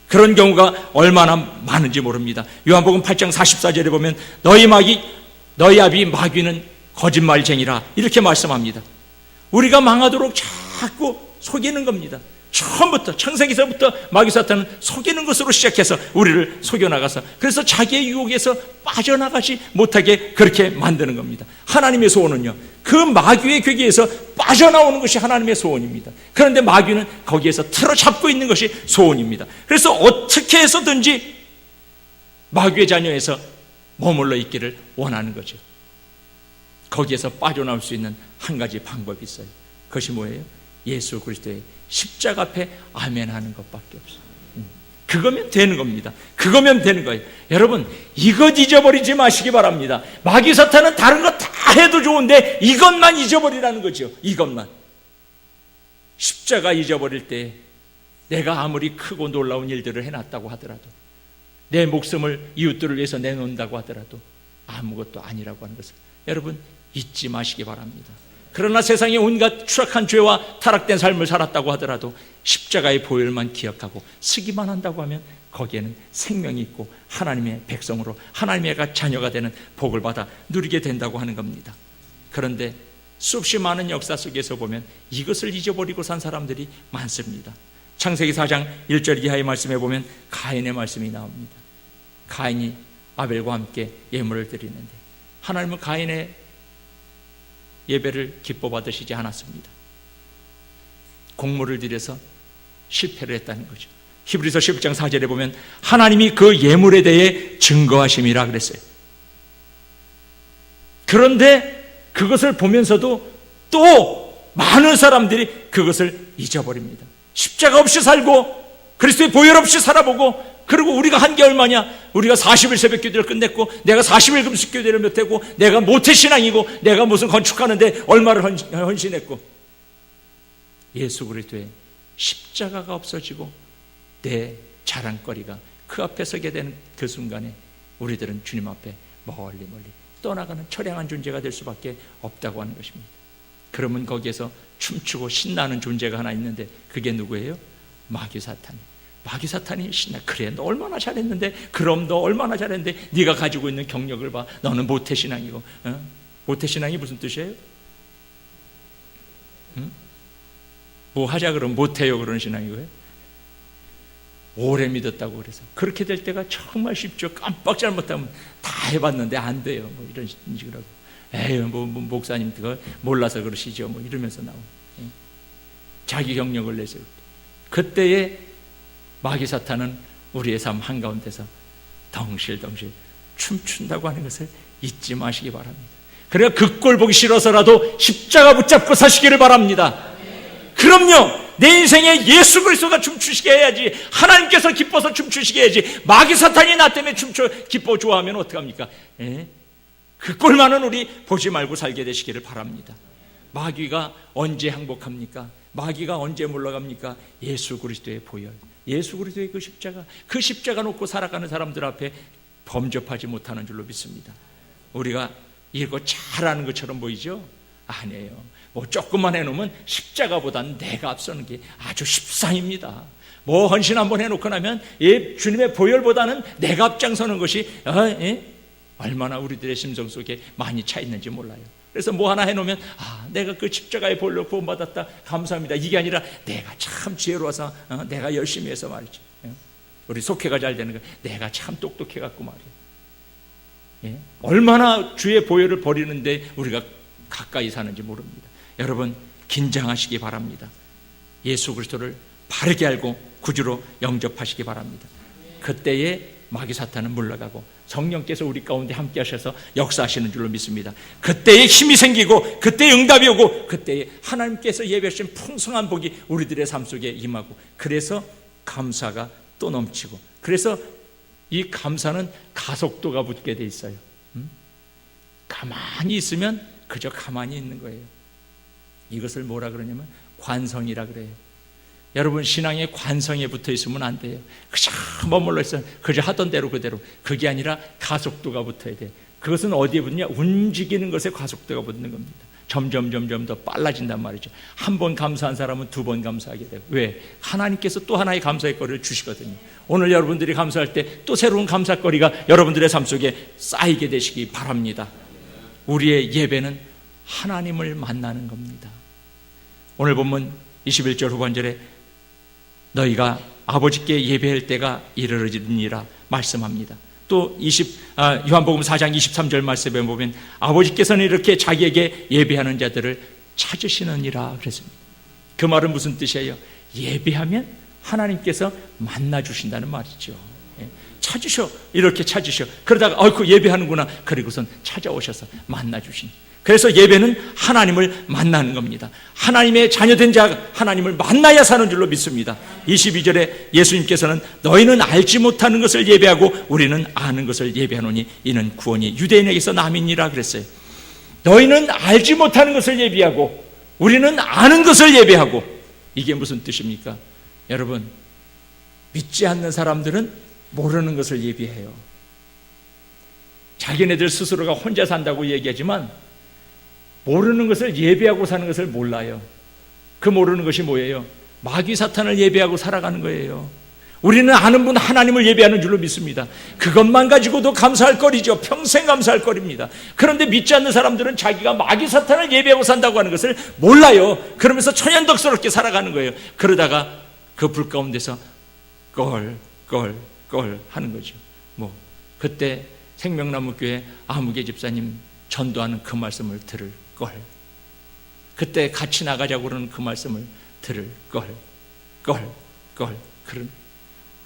그런 경우가 얼마나 많은지 모릅니다. 요한복음 8장 44절에 보면 너희 아비 마귀는 거짓말쟁이라 이렇게 말씀합니다. 우리가 망하도록 자꾸 속이는 겁니다. 처음부터 창세기서부터 마귀 사탄은 속이는 것으로 시작해서 우리를 속여나가서, 그래서 자기의 유혹에서 빠져나가지 못하게 그렇게 만드는 겁니다. 하나님의 소원은요, 그 마귀의 괴계에서 빠져나오는 것이 하나님의 소원입니다. 그런데 마귀는 거기에서 틀어잡고 있는 것이 소원입니다. 그래서 어떻게 해서든지 마귀의 자녀에서 머물러 있기를 원하는 거죠. 거기에서 빠져나올 수 있는 한 가지 방법이 있어요. 그것이 뭐예요? 예수 그리스도의 십자가 앞에 아멘 하는 것밖에 없어요. 그거면 되는 겁니다. 그거면 되는 거예요. 여러분, 이것 잊어버리지 마시기 바랍니다. 마귀 사탄은 다른 거 다 해도 좋은데 이것만 잊어버리라는 거죠. 이것만. 십자가 잊어버릴 때 내가 아무리 크고 놀라운 일들을 해놨다고 하더라도, 내 목숨을 이웃들을 위해서 내놓는다고 하더라도 아무것도 아니라고 하는 것을 여러분 잊지 마시기 바랍니다. 그러나 세상에 온갖 추악한 죄와 타락된 삶을 살았다고 하더라도 십자가의 보혈만 기억하고 쓰기만 한다고 하면 거기에는 생명이 있고 하나님의 백성으로 하나님의 자녀가 되는 복을 받아 누리게 된다고 하는 겁니다. 그런데 수없이 많은 역사 속에서 보면 이것을 잊어버리고 산 사람들이 많습니다. 창세기 4장 1절 이하의 말씀에 보면 가인의 말씀이 나옵니다. 가인이 아벨과 함께 예물을 드리는데, 하나님은 가인의 예배를 기뻐 받으시지 않았습니다. 공물을 들여서 실패를 했다는 거죠. 히브리서 11장 4절에 보면 하나님이 그 예물에 대해 증거하심이라 그랬어요. 그런데 그것을 보면서도 또 많은 사람들이 그것을 잊어버립니다. 십자가 없이 살고 그리스도의 보혈 없이 살아보고, 그리고 우리가 한 게 얼마냐? 우리가 40일 새벽 기도를 끝냈고, 내가 40일 금식 기도를 못하고, 내가 모태신앙이고, 내가 무슨 건축하는데 얼마를 헌신했고, 예수 그리스도의 십자가가 없어지고 내 자랑거리가 그 앞에 서게 되는 그 순간에 우리들은 주님 앞에 멀리 떠나가는 처량한 존재가 될 수밖에 없다고 하는 것입니다. 그러면 거기에서 춤추고 신나는 존재가 하나 있는데 그게 누구예요? 마귀 사탄이. 마귀 사탄이 신나. 그래, 너 얼마나 잘했는데, 그럼 너 얼마나 잘했는데, 네가 가지고 있는 경력을 봐. 너는 모태신앙이고. 모태신앙이 무슨 뜻이에요? 뭐 하자 그러면 못해요 그런 신앙이고요. 오래 믿었다고 그래서 그렇게 될 때가 정말 쉽죠. 깜빡 잘못하면 다 해봤는데 안 돼요. 뭐 이런 식으로. 에이, 뭐 목사님 그거 몰라서 그러시죠. 뭐 이러면서 나오고. 자기 경력을 내세울 때. 그때에 마귀 사탄은 우리의 삶 한가운데서 덩실덩실 춤춘다고 하는 것을 잊지 마시기 바랍니다. 그래야 그 꼴 보기 싫어서라도 십자가 붙잡고 사시기를 바랍니다. 그럼요. 내 인생에 예수 그리스도가 춤추시게 해야지. 하나님께서 기뻐서 춤추시게 해야지. 마귀 사탄이 나 때문에 기뻐 좋아하면 어떡합니까? 그 꼴만은 우리 보지 말고 살게 되시기를 바랍니다. 마귀가 언제 항복합니까? 마귀가 언제 물러갑니까? 예수 그리스도의 보혈, 예수 그리스도의 그 십자가 놓고 살아가는 사람들 앞에 범접하지 못하는 줄로 믿습니다. 우리가 이거 잘하는 것처럼 보이죠? 아니에요. 뭐 조금만 해놓으면 십자가보다는 내가 앞서는 게 아주 십상입니다. 뭐 헌신 한번 해놓고 나면 주님의 보혈보다는 내가 앞장서는 것이 얼마나 우리들의 심성 속에 많이 차 있는지 몰라요. 그래서 뭐 하나 해놓으면 내가 그 십자가의 보혈로 구원받았다, 감사합니다. 이게 아니라 내가 참 지혜로워서 내가 열심히 해서 말이지. 우리 속회가 잘 되는 거 내가 참 똑똑해갖고 말이에요. 얼마나 주의 보혈을 버리는데 우리가 가까이 사는지 모릅니다. 여러분 긴장하시기 바랍니다. 예수 그리스도를 바르게 알고 구주로 영접하시기 바랍니다. 그때에 마귀 사탄은 물러가고 성령께서 우리 가운데 함께 하셔서 역사하시는 줄로 믿습니다. 그때에 힘이 생기고 그때에 응답이 오고 그때에 하나님께서 예배하신 풍성한 복이 우리들의 삶 속에 임하고 그래서 감사가 또 넘치고 그래서 이 감사는 가속도가 붙게 돼 있어요. 가만히 있으면 그저 가만히 있는 거예요. 이것을 뭐라 그러냐면 관성이라 그래요. 여러분 신앙의 관성에 붙어 있으면 안 돼요. 그저 머물러 있어요. 그저 하던 대로 그대로. 그게 아니라 가속도가 붙어야 돼요. 그것은 어디에 붙냐? 움직이는 것에 가속도가 붙는 겁니다. 점점 더 빨라진단 말이죠. 한 번 감사한 사람은 두 번 감사하게 돼요. 왜? 하나님께서 또 하나의 감사의 거리를 주시거든요. 오늘 여러분들이 감사할 때 또 새로운 감사거리가 여러분들의 삶 속에 쌓이게 되시기 바랍니다. 우리의 예배는 하나님을 만나는 겁니다. 오늘 본문 21절 후반절에 너희가 아버지께 예배할 때가 이르러지니라 말씀합니다. 또 요한복음 4장 23절 말씀에 보면 아버지께서는 이렇게 자기에게 예배하는 자들을 찾으시느니라 그랬습니다. 그 말은 무슨 뜻이에요? 예배하면 하나님께서 만나주신다는 말이죠. 찾으셔, 이렇게 찾으셔. 그러다가 그 예배하는구나. 그리고선 찾아오셔서 만나주신. 그래서 예배는 하나님을 만나는 겁니다. 하나님의 자녀된 자가 하나님을 만나야 사는 줄로 믿습니다. 22절에 예수님께서는 너희는 알지 못하는 것을 예배하고 우리는 아는 것을 예배하노니 이는 구원이 유대인에게서 남이니라 그랬어요. 너희는 알지 못하는 것을 예배하고 우리는 아는 것을 예배하고 이게 무슨 뜻입니까? 여러분 믿지 않는 사람들은 모르는 것을 예배해요. 자기네들 스스로가 혼자 산다고 얘기하지만 모르는 것을 예배하고 사는 것을 몰라요. 그 모르는 것이 뭐예요? 마귀 사탄을 예배하고 살아가는 거예요. 우리는 아는 분 하나님을 예배하는 줄로 믿습니다. 그것만 가지고도 감사할 거리죠. 평생 감사할 거리입니다. 그런데 믿지 않는 사람들은 자기가 마귀 사탄을 예배하고 산다고 하는 것을 몰라요. 그러면서 천연덕스럽게 살아가는 거예요. 그러다가 그 불 가운데서 껄 하는 거죠. 그때 생명나무교회 아무개 집사님 전도하는 그 말씀을 들을 걸, 그때 같이 나가자고 그러는 그 말씀을 들을 걸.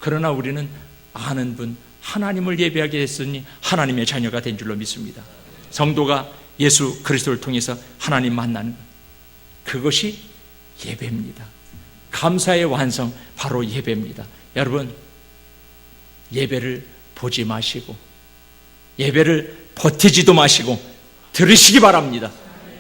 그러나 우리는 아는 분 하나님을 예배하게 됐으니 하나님의 자녀가 된 줄로 믿습니다. 성도가 예수 그리스도를 통해서 하나님 만나는 것, 그것이 예배입니다. 감사의 완성 바로 예배입니다. 여러분 예배를 보지 마시고 예배를 버티지도 마시고 들으시기 바랍니다.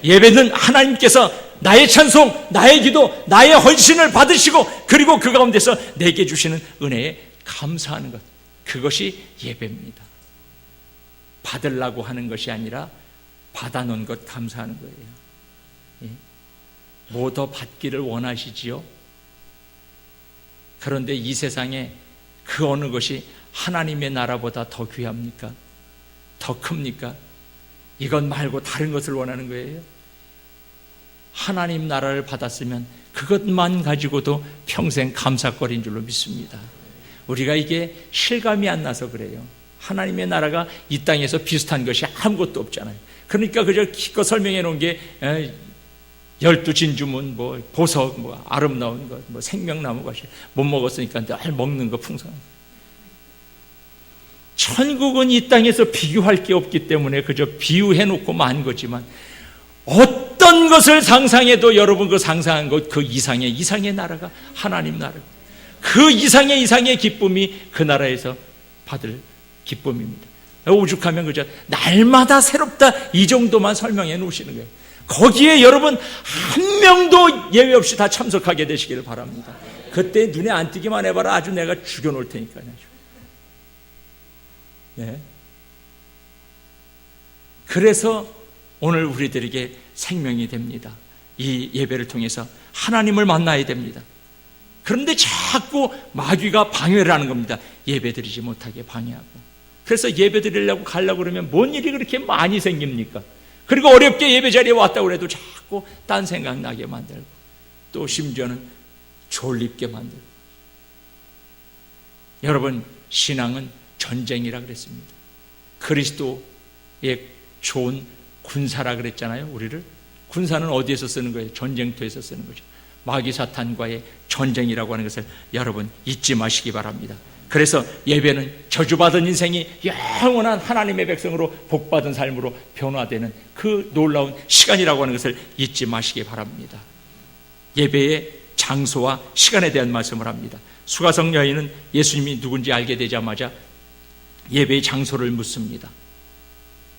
예배는 하나님께서 나의 찬송, 나의 기도, 나의 헌신을 받으시고 그리고 그 가운데서 내게 주시는 은혜에 감사하는 것, 그것이 예배입니다. 받으려고 하는 것이 아니라 받아놓은 것 감사하는 거예요. 예? 뭐 더 받기를 원하시지요? 그런데 이 세상에 그 어느 것이 하나님의 나라보다 더 귀합니까? 더 큽니까? 이것 말고 다른 것을 원하는 거예요. 하나님 나라를 받았으면 그것만 가지고도 평생 감사거리인 줄로 믿습니다. 우리가 이게 실감이 안 나서 그래요. 하나님의 나라가 이 땅에서 비슷한 것이 아무것도 없잖아요. 그러니까 그저 기껏 설명해 놓은 게 12진주문, 뭐 보석, 뭐 아름다운 것, 뭐 생명나무 같이 못 먹었으니까 늘 먹는 거 풍성한. 천국은 이 땅에서 비교할 게 없기 때문에 그저 비유해 놓고 만 거지만, 어떤 것을 상상해도 여러분 그 상상한 것 그 이상의 나라가 하나님 나라, 그 이상의 기쁨이 그 나라에서 받을 기쁨입니다. 오죽하면 그저 날마다 새롭다 이 정도만 설명해 놓으시는 거예요. 거기에 여러분 한 명도 예외 없이 다 참석하게 되시기를 바랍니다. 그때 눈에 안 띄기만 해봐라. 아주 내가 죽여놓을 테니까요. 네. 그래서 오늘 우리들에게 생명이 됩니다. 이 예배를 통해서 하나님을 만나야 됩니다. 그런데 자꾸 마귀가 방해를 하는 겁니다. 예배 드리지 못하게 방해하고. 그래서 예배 드리려고 가려고 그러면 뭔 일이 그렇게 많이 생깁니까? 그리고 어렵게 예배 자리에 왔다고 해도 자꾸 딴 생각 나게 만들고, 또 심지어는 졸립게 만들고. 여러분, 신앙은 전쟁이라 그랬습니다. 그리스도의 좋은 군사라 그랬잖아요. 우리를 군사는 어디에서 쓰는 거예요? 전쟁터에서 쓰는 거죠. 마귀 사탄과의 전쟁이라고 하는 것을 여러분 잊지 마시기 바랍니다. 그래서 예배는 저주받은 인생이 영원한 하나님의 백성으로 복받은 삶으로 변화되는 그 놀라운 시간이라고 하는 것을 잊지 마시기 바랍니다. 예배의 장소와 시간에 대한 말씀을 합니다. 수가성 여인은 예수님이 누군지 알게 되자마자 예배의 장소를 묻습니다.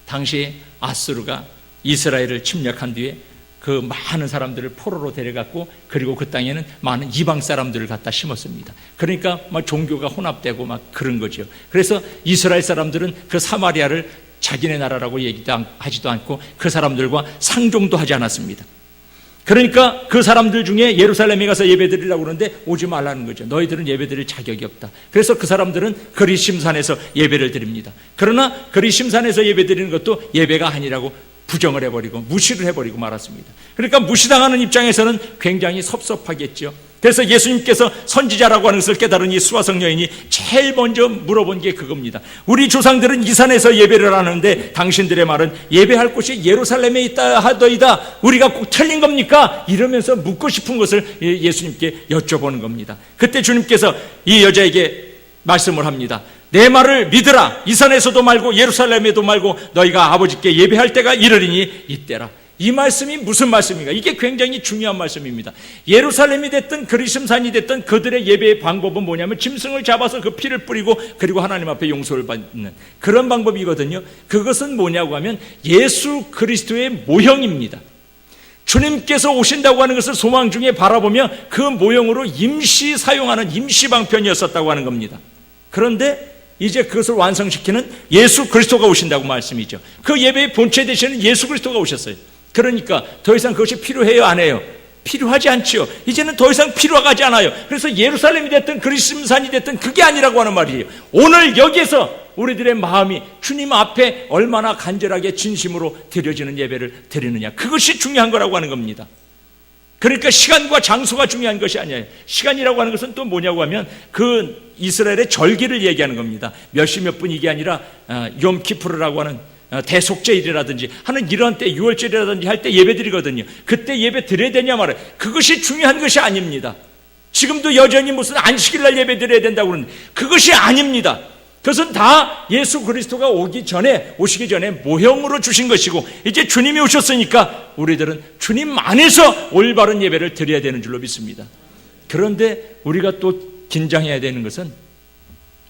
당시에 아수르가 이스라엘을 침략한 뒤에 그 많은 사람들을 포로로 데려갔고, 그리고 그 땅에는 많은 이방 사람들을 갖다 심었습니다. 그러니까 막 종교가 혼합되고 막 그런 거죠. 그래서 이스라엘 사람들은 그 사마리아를 자기네 나라라고 얘기도 하지도 않고 그 사람들과 상종도 하지 않았습니다. 그러니까 그 사람들 중에 예루살렘에 가서 예배드리려고 그러는데 오지 말라는 거죠. 너희들은 예배드릴 자격이 없다. 그래서 그 사람들은 그리심산에서 예배를 드립니다. 그러나 그리심산에서 예배드리는 것도 예배가 아니라고 부정을 해버리고 무시를 해버리고 말았습니다. 그러니까 무시당하는 입장에서는 굉장히 섭섭하겠죠. 그래서 예수님께서 선지자라고 하는 것을 깨달은 이 수가성 여인이 제일 먼저 물어본 게 그겁니다. 우리 조상들은 이 산에서 예배를 하는데 당신들의 말은 예배할 곳이 예루살렘에 있다 하더이다. 우리가 꼭 틀린 겁니까? 이러면서 묻고 싶은 것을 예수님께 여쭤보는 겁니다. 그때 주님께서 이 여자에게 말씀을 합니다. 내 말을 믿으라. 이 산에서도 말고 예루살렘에도 말고 너희가 아버지께 예배할 때가 이르리니 이때라. 이 말씀이 무슨 말씀인가? 이게 굉장히 중요한 말씀입니다. 예루살렘이 됐든 그리심산이 됐든 그들의 예배의 방법은 뭐냐면 짐승을 잡아서 그 피를 뿌리고 그리고 하나님 앞에 용서를 받는 그런 방법이거든요. 그것은 뭐냐고 하면 예수 그리스도의 모형입니다. 주님께서 오신다고 하는 것을 소망 중에 바라보며 그 모형으로 임시 사용하는 임시 방편이었었다고 하는 겁니다. 그런데 이제 그것을 완성시키는 예수 그리스도가 오신다고 말씀이죠. 그 예배의 본체 되시는 예수 그리스도가 오셨어요. 그러니까 더 이상 그것이 필요해요, 안 해요? 필요하지 않지요. 이제는 더 이상 필요하지 않아요. 그래서 예루살렘이 됐든 그리심산이 됐든 그게 아니라고 하는 말이에요. 오늘 여기에서 우리들의 마음이 주님 앞에 얼마나 간절하게 진심으로 드려지는 예배를 드리느냐, 그것이 중요한 거라고 하는 겁니다. 그러니까 시간과 장소가 중요한 것이 아니에요. 시간이라고 하는 것은 또 뭐냐고 하면 그 이스라엘의 절기를 얘기하는 겁니다. 몇 분 이게 아니라 욤키푸르라고 하는 대속죄일이라든지 하는 이런 때, 6월절이라든지 할 때 예배 드리거든요. 그때 예배 드려야 되냐 말이에요. 그것이 중요한 것이 아닙니다. 지금도 여전히 무슨 안식일날 예배 드려야 된다고 그러는데 그것이 아닙니다. 그것은 다 예수 그리스도가 오시기 전에 모형으로 주신 것이고, 이제 주님이 오셨으니까 우리들은 주님 안에서 올바른 예배를 드려야 되는 줄로 믿습니다. 그런데 우리가 또 긴장해야 되는 것은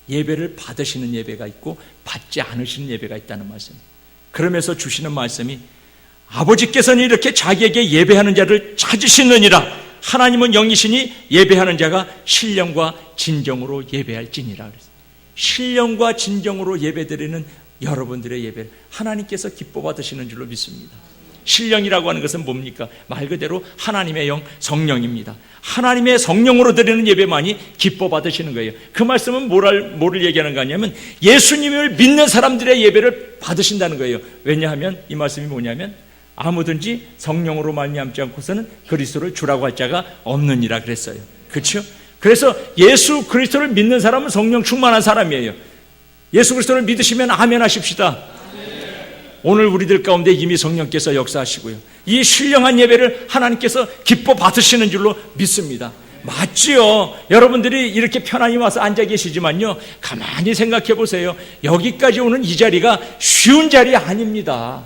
예배를 받으시는 예배가 있고 받지 않으시는 예배가 있다는 말씀입니다. 그러면서 주시는 말씀이 아버지께서는 이렇게 자기에게 예배하는 자를 찾으시느니라. 하나님은 영이시니 예배하는 자가 신령과 진정으로 예배할지니라. 신령과 진정으로 예배드리는 여러분들의 예배를 하나님께서 기뻐 받으시는 줄로 믿습니다. 신령이라고 하는 것은 뭡니까? 말 그대로 하나님의 영, 성령입니다. 하나님의 성령으로 드리는 예배만이 기뻐 받으시는 거예요. 그 말씀은 뭐를 얘기하는 거냐면 예수님을 믿는 사람들의 예배를 받으신다는 거예요. 왜냐하면 이 말씀이 뭐냐면 아무든지 성령으로 말미암지 않고서는 그리스도를 주라고 할 자가 없느니라 그랬어요. 그렇죠? 그래서 예수 그리스도를 믿는 사람은 성령 충만한 사람이에요. 예수 그리스도를 믿으시면 아멘 하십시다. 오늘 우리들 가운데 이미 성령께서 역사하시고요, 이 신령한 예배를 하나님께서 기뻐 받으시는 줄로 믿습니다. 맞지요? 여러분들이 이렇게 편안히 와서 앉아 계시지만요, 가만히 생각해 보세요. 여기까지 오는 이 자리가 쉬운 자리 아닙니다.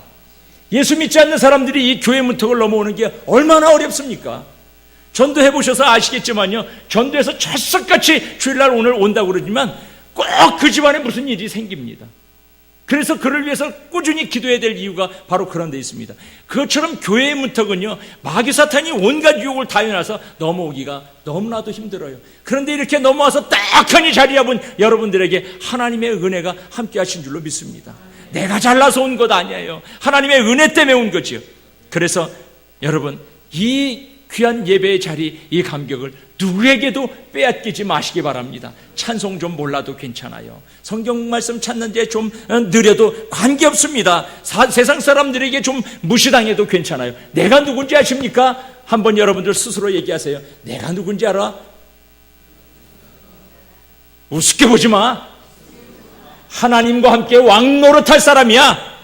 예수 믿지 않는 사람들이 이 교회 문턱을 넘어오는 게 얼마나 어렵습니까? 전도해 보셔서 아시겠지만요, 전도해서 철석같이 주일날 오늘 온다고 그러지만 꼭 그 집안에 무슨 일이 생깁니다. 그래서 그를 위해서 꾸준히 기도해야 될 이유가 바로 그런 데 있습니다. 그것처럼 교회의 문턱은요, 마귀 사탄이 온갖 유혹을 다 해놔서 넘어오기가 너무나도 힘들어요. 그런데 이렇게 넘어와서 딱하니 자리 잡은 여러분들에게 하나님의 은혜가 함께 하신 줄로 믿습니다. 내가 잘나서 온 것 아니에요. 하나님의 은혜 때문에 온 거죠. 그래서 여러분, 이 귀한 예배의 자리, 이 감격을 누구에게도 빼앗기지 마시기 바랍니다. 찬송 좀 몰라도 괜찮아요. 성경 말씀 찾는데 좀 느려도 관계없습니다. 세상 사람들에게 좀 무시당해도 괜찮아요. 내가 누군지 아십니까? 한번 여러분들 스스로 얘기하세요. 내가 누군지 알아? 우습게 보지 마. 하나님과 함께 왕노릇할 사람이야.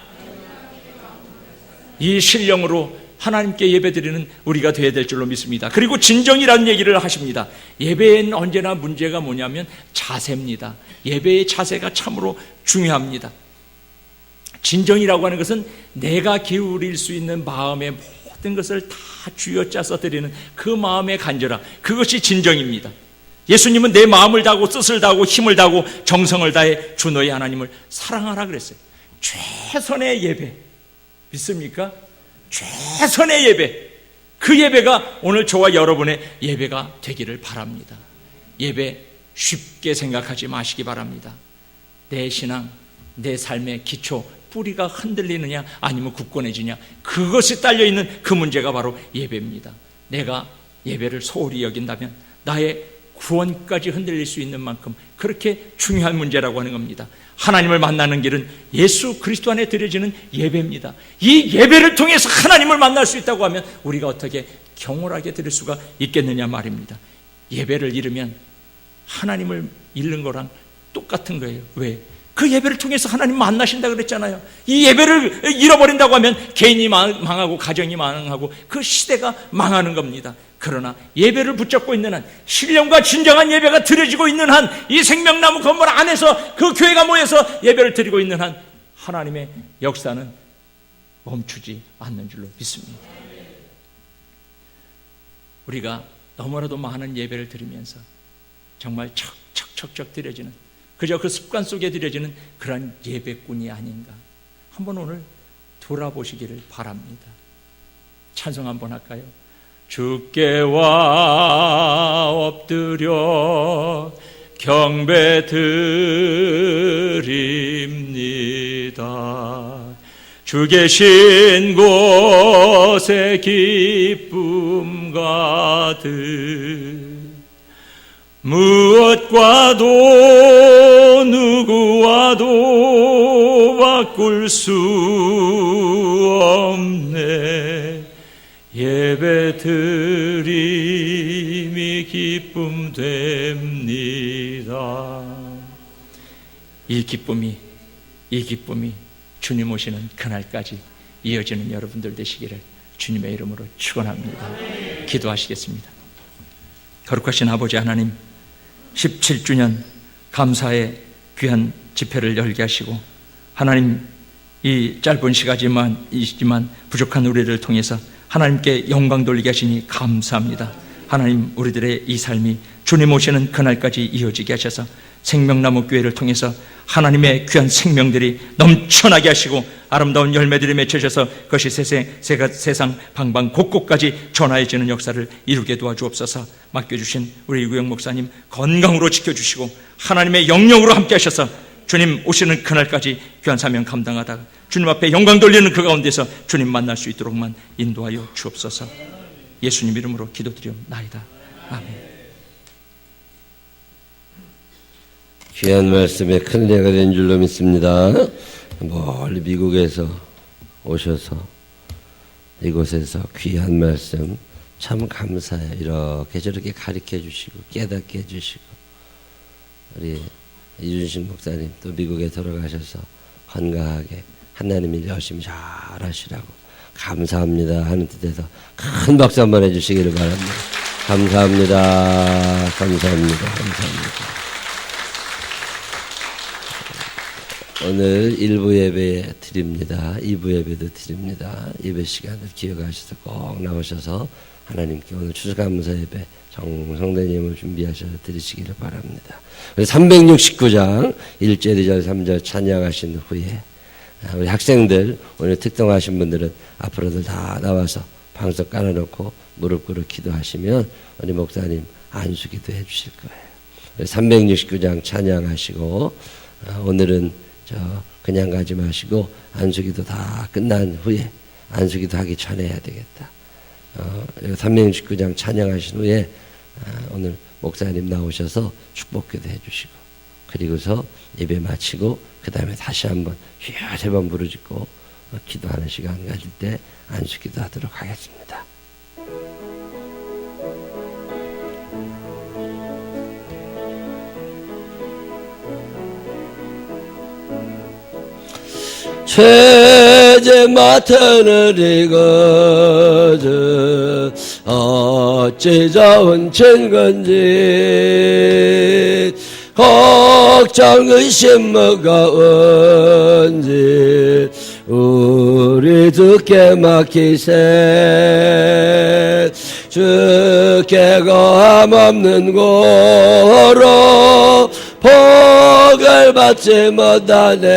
이 신령으로 하나님께 예배드리는 우리가 되어야 될 줄로 믿습니다. 그리고 진정이라는 얘기를 하십니다. 예배에는 언제나 문제가 뭐냐면 자세입니다. 예배의 자세가 참으로 중요합니다. 진정이라고 하는 것은 내가 기울일 수 있는 마음의 모든 것을 다 쥐어짜서 드리는 그 마음의 간절함, 그것이 진정입니다. 예수님은 내 마음을 다하고 뜻을 다하고 힘을 다하고 정성을 다해 주 너의 하나님을 사랑하라 그랬어요. 최선의 예배, 믿습니까? 최선의 예배, 그 예배가 오늘 저와 여러분의 예배가 되기를 바랍니다. 예배 쉽게 생각하지 마시기 바랍니다. 내 신앙, 내 삶의 기초, 뿌리가 흔들리느냐 아니면 굳건해지냐, 그것이 딸려있는 그 문제가 바로 예배입니다. 내가 예배를 소홀히 여긴다면 나의 구원까지 흔들릴 수 있는 만큼 그렇게 중요한 문제라고 하는 겁니다. 하나님을 만나는 길은 예수 그리스도 안에 드려지는 예배입니다. 이 예배를 통해서 하나님을 만날 수 있다고 하면 우리가 어떻게 경홀하게 드릴 수가 있겠느냐 말입니다. 예배를 잃으면 하나님을 잃는 거랑 똑같은 거예요. 왜? 그 예배를 통해서 하나님 만나신다 그랬잖아요. 이 예배를 잃어버린다고 하면 개인이 망하고 가정이 망하고 그 시대가 망하는 겁니다. 그러나 예배를 붙잡고 있는 한, 신령과 진정한 예배가 드려지고 있는 한, 이 생명나무 건물 안에서 그 교회가 모여서 예배를 드리고 있는 한, 하나님의 역사는 멈추지 않는 줄로 믿습니다. 우리가 너무나도 많은 예배를 드리면서 정말 척척척척 드려지는, 그저 그 습관 속에 드려지는 그런 예배꾼이 아닌가, 한번 오늘 돌아보시기를 바랍니다. 찬송 한번 할까요? 주께 와 엎드려 경배드립니다. 주 계신 곳에 기쁨 가득, 무엇과도 누구와도 바꿀 수 없네. 예배 드림이 기쁨 됩니다. 이 기쁨이 주님 오시는 그날까지 이어지는 여러분들 되시기를 주님의 이름으로 축원합니다. 기도하시겠습니다. 거룩하신 아버지 하나님, 17주년 감사의 귀한 집회를 열게 하시고, 하나님 이 짧은 시간이지만 부족한 우리를 통해서 하나님께 영광 돌리게 하시니 감사합니다. 하나님, 우리들의 이 삶이 주님 오시는 그날까지 이어지게 하셔서 생명나무 교회를 통해서 하나님의 귀한 생명들이 넘쳐나게 하시고 아름다운 열매들이 맺혀져서 그것이 세상 방방 곳곳까지 전하여지는 역사를 이루게 도와주옵소서. 맡겨주신 우리 이구영 목사님 건강으로 지켜주시고 하나님의 영령으로 함께 하셔서 주님 오시는 그날까지 귀한 사명 감당하다가 주님 앞에 영광 돌리는 그 가운데서 주님 만날 수 있도록만 인도하여 주옵소서. 예수님 이름으로 기도드리옵나이다. 아멘. 귀한 말씀에 큰 은혜가 된 줄로 믿습니다. 멀리 미국에서 오셔서 이곳에서 귀한 말씀 참 감사해요. 이렇게 저렇게 가르쳐 주시고 깨닫게 해주시고, 우리 이준식 목사님 또 미국에 돌아가셔서 건강하게 하나님 일 열심히 잘 하시라고 감사합니다 하는 뜻에서 큰 박수 한번 해주시기를 바랍니다. 감사합니다. 감사합니다. 감사합니다. 오늘 1부 예배 드립니다. 2부 예배도 드립니다. 예배 시간을 기억하셔서 꼭 나오셔서 하나님께 오늘 추수감사 예배 정성된 예물 준비하셔서 드리시기를 바랍니다. 369장 1절, 2절, 3절 찬양하신 후에 우리 학생들, 오늘 특동하신 분들은 앞으로들 다 나와서 방석 깔아놓고 무릎 꿇어 기도하시면 우리 목사님 안수기도 해주실 거예요. 369장 찬양하시고, 오늘은 그냥 가지 마시고 안수기도 다 끝난 후에, 안수기도 하기 전에 해야 되겠다. 369장 찬양하신 후에 오늘 목사님 나오셔서 축복기도 해주시고, 그리고서 예배 마치고 그 다음에 다시 한번 귀한 세 번 부르짖고 기도하는 시간 가질 때 안수기도 하도록 하겠습니다. 죄제 맡은 이거든 어찌 좋은 증거인지, 걱정 의심 뭐가 온지 우리 주께 맡기세. 주께 거함 없는 고로 복을 받지 못하네.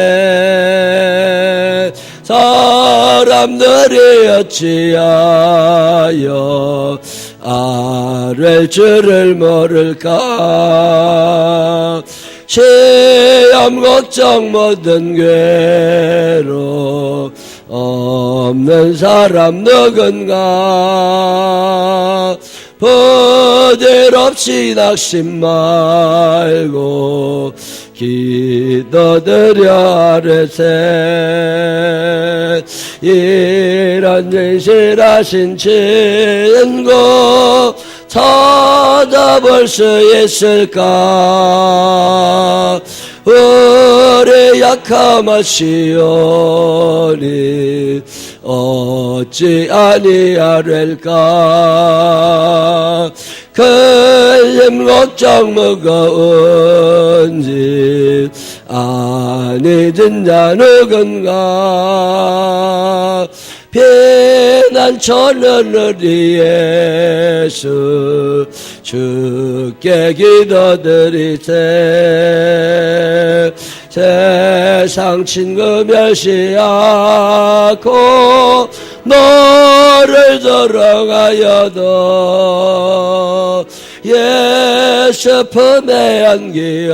사람들이 어찌하여 아랠 줄을 모를까. 시험 걱정 모든 괴로 없는 사람 누군가. 부질없이 낙심 말고 기도드려 아뢰세. 이런 진실하신 친구 찾아볼 수 있을까. 우리 약함하시오니 어찌 아니하렐까. 큰 걱정 무거운지 아니든 자 누군가. 피난처는 우리 예수 주께 기도드리세. 세상 친구 멸시하고 너를 사랑하여도 예수 품에 안기어서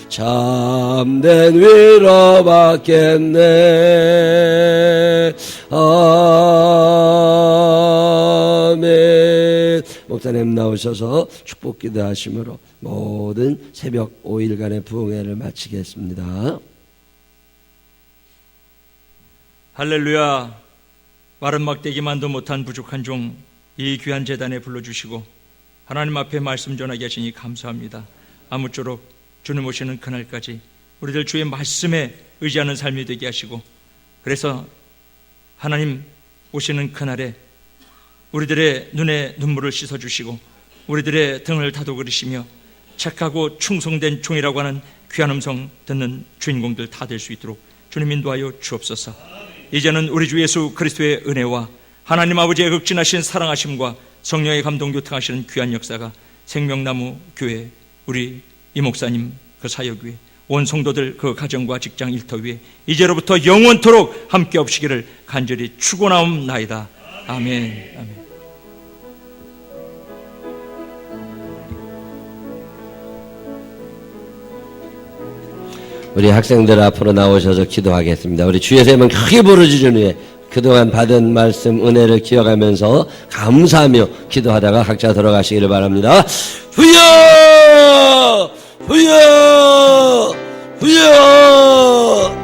참된 위로 받겠네. 아멘. 목사님 나오셔서 축복기도 하심으로 모든 새벽 5일간의 부흥회를 마치겠습니다. 할렐루야. 마른 막대기만도 못한 부족한 종 이 귀한 제단에 불러주시고 하나님 앞에 말씀 전하게 하시니 감사합니다. 아무쪼록 주님 오시는 그날까지 우리들 주의 말씀에 의지하는 삶이 되게 하시고, 그래서 하나님 오시는 그날에 우리들의 눈에 눈물을 씻어주시고 우리들의 등을 다독으시며 착하고 충성된 종이라고 하는 귀한 음성 듣는 주인공들 다 될 수 있도록 주님 인도하여 주옵소서. 이제는 우리 주 예수 그리스도의 은혜와 하나님 아버지의 극진하신 사랑하심과 성령의 감동 교통하시는 귀한 역사가 생명나무 교회 우리 이 목사님 그 사역위에 온 성도들 그 가정과 직장 일터 위에 이제로부터 영원토록 함께 없시기를 간절히 축원하옵나이다. 아멘. 아멘. 우리 학생들 앞으로 나오셔서 기도하겠습니다. 우리 주의 세번 크게 부르짖은 후에 그동안 받은 말씀 은혜를 기억하면서 감사하며 기도하다가 각자 들어가시기를 바랍니다. 주여! 주여! 주여!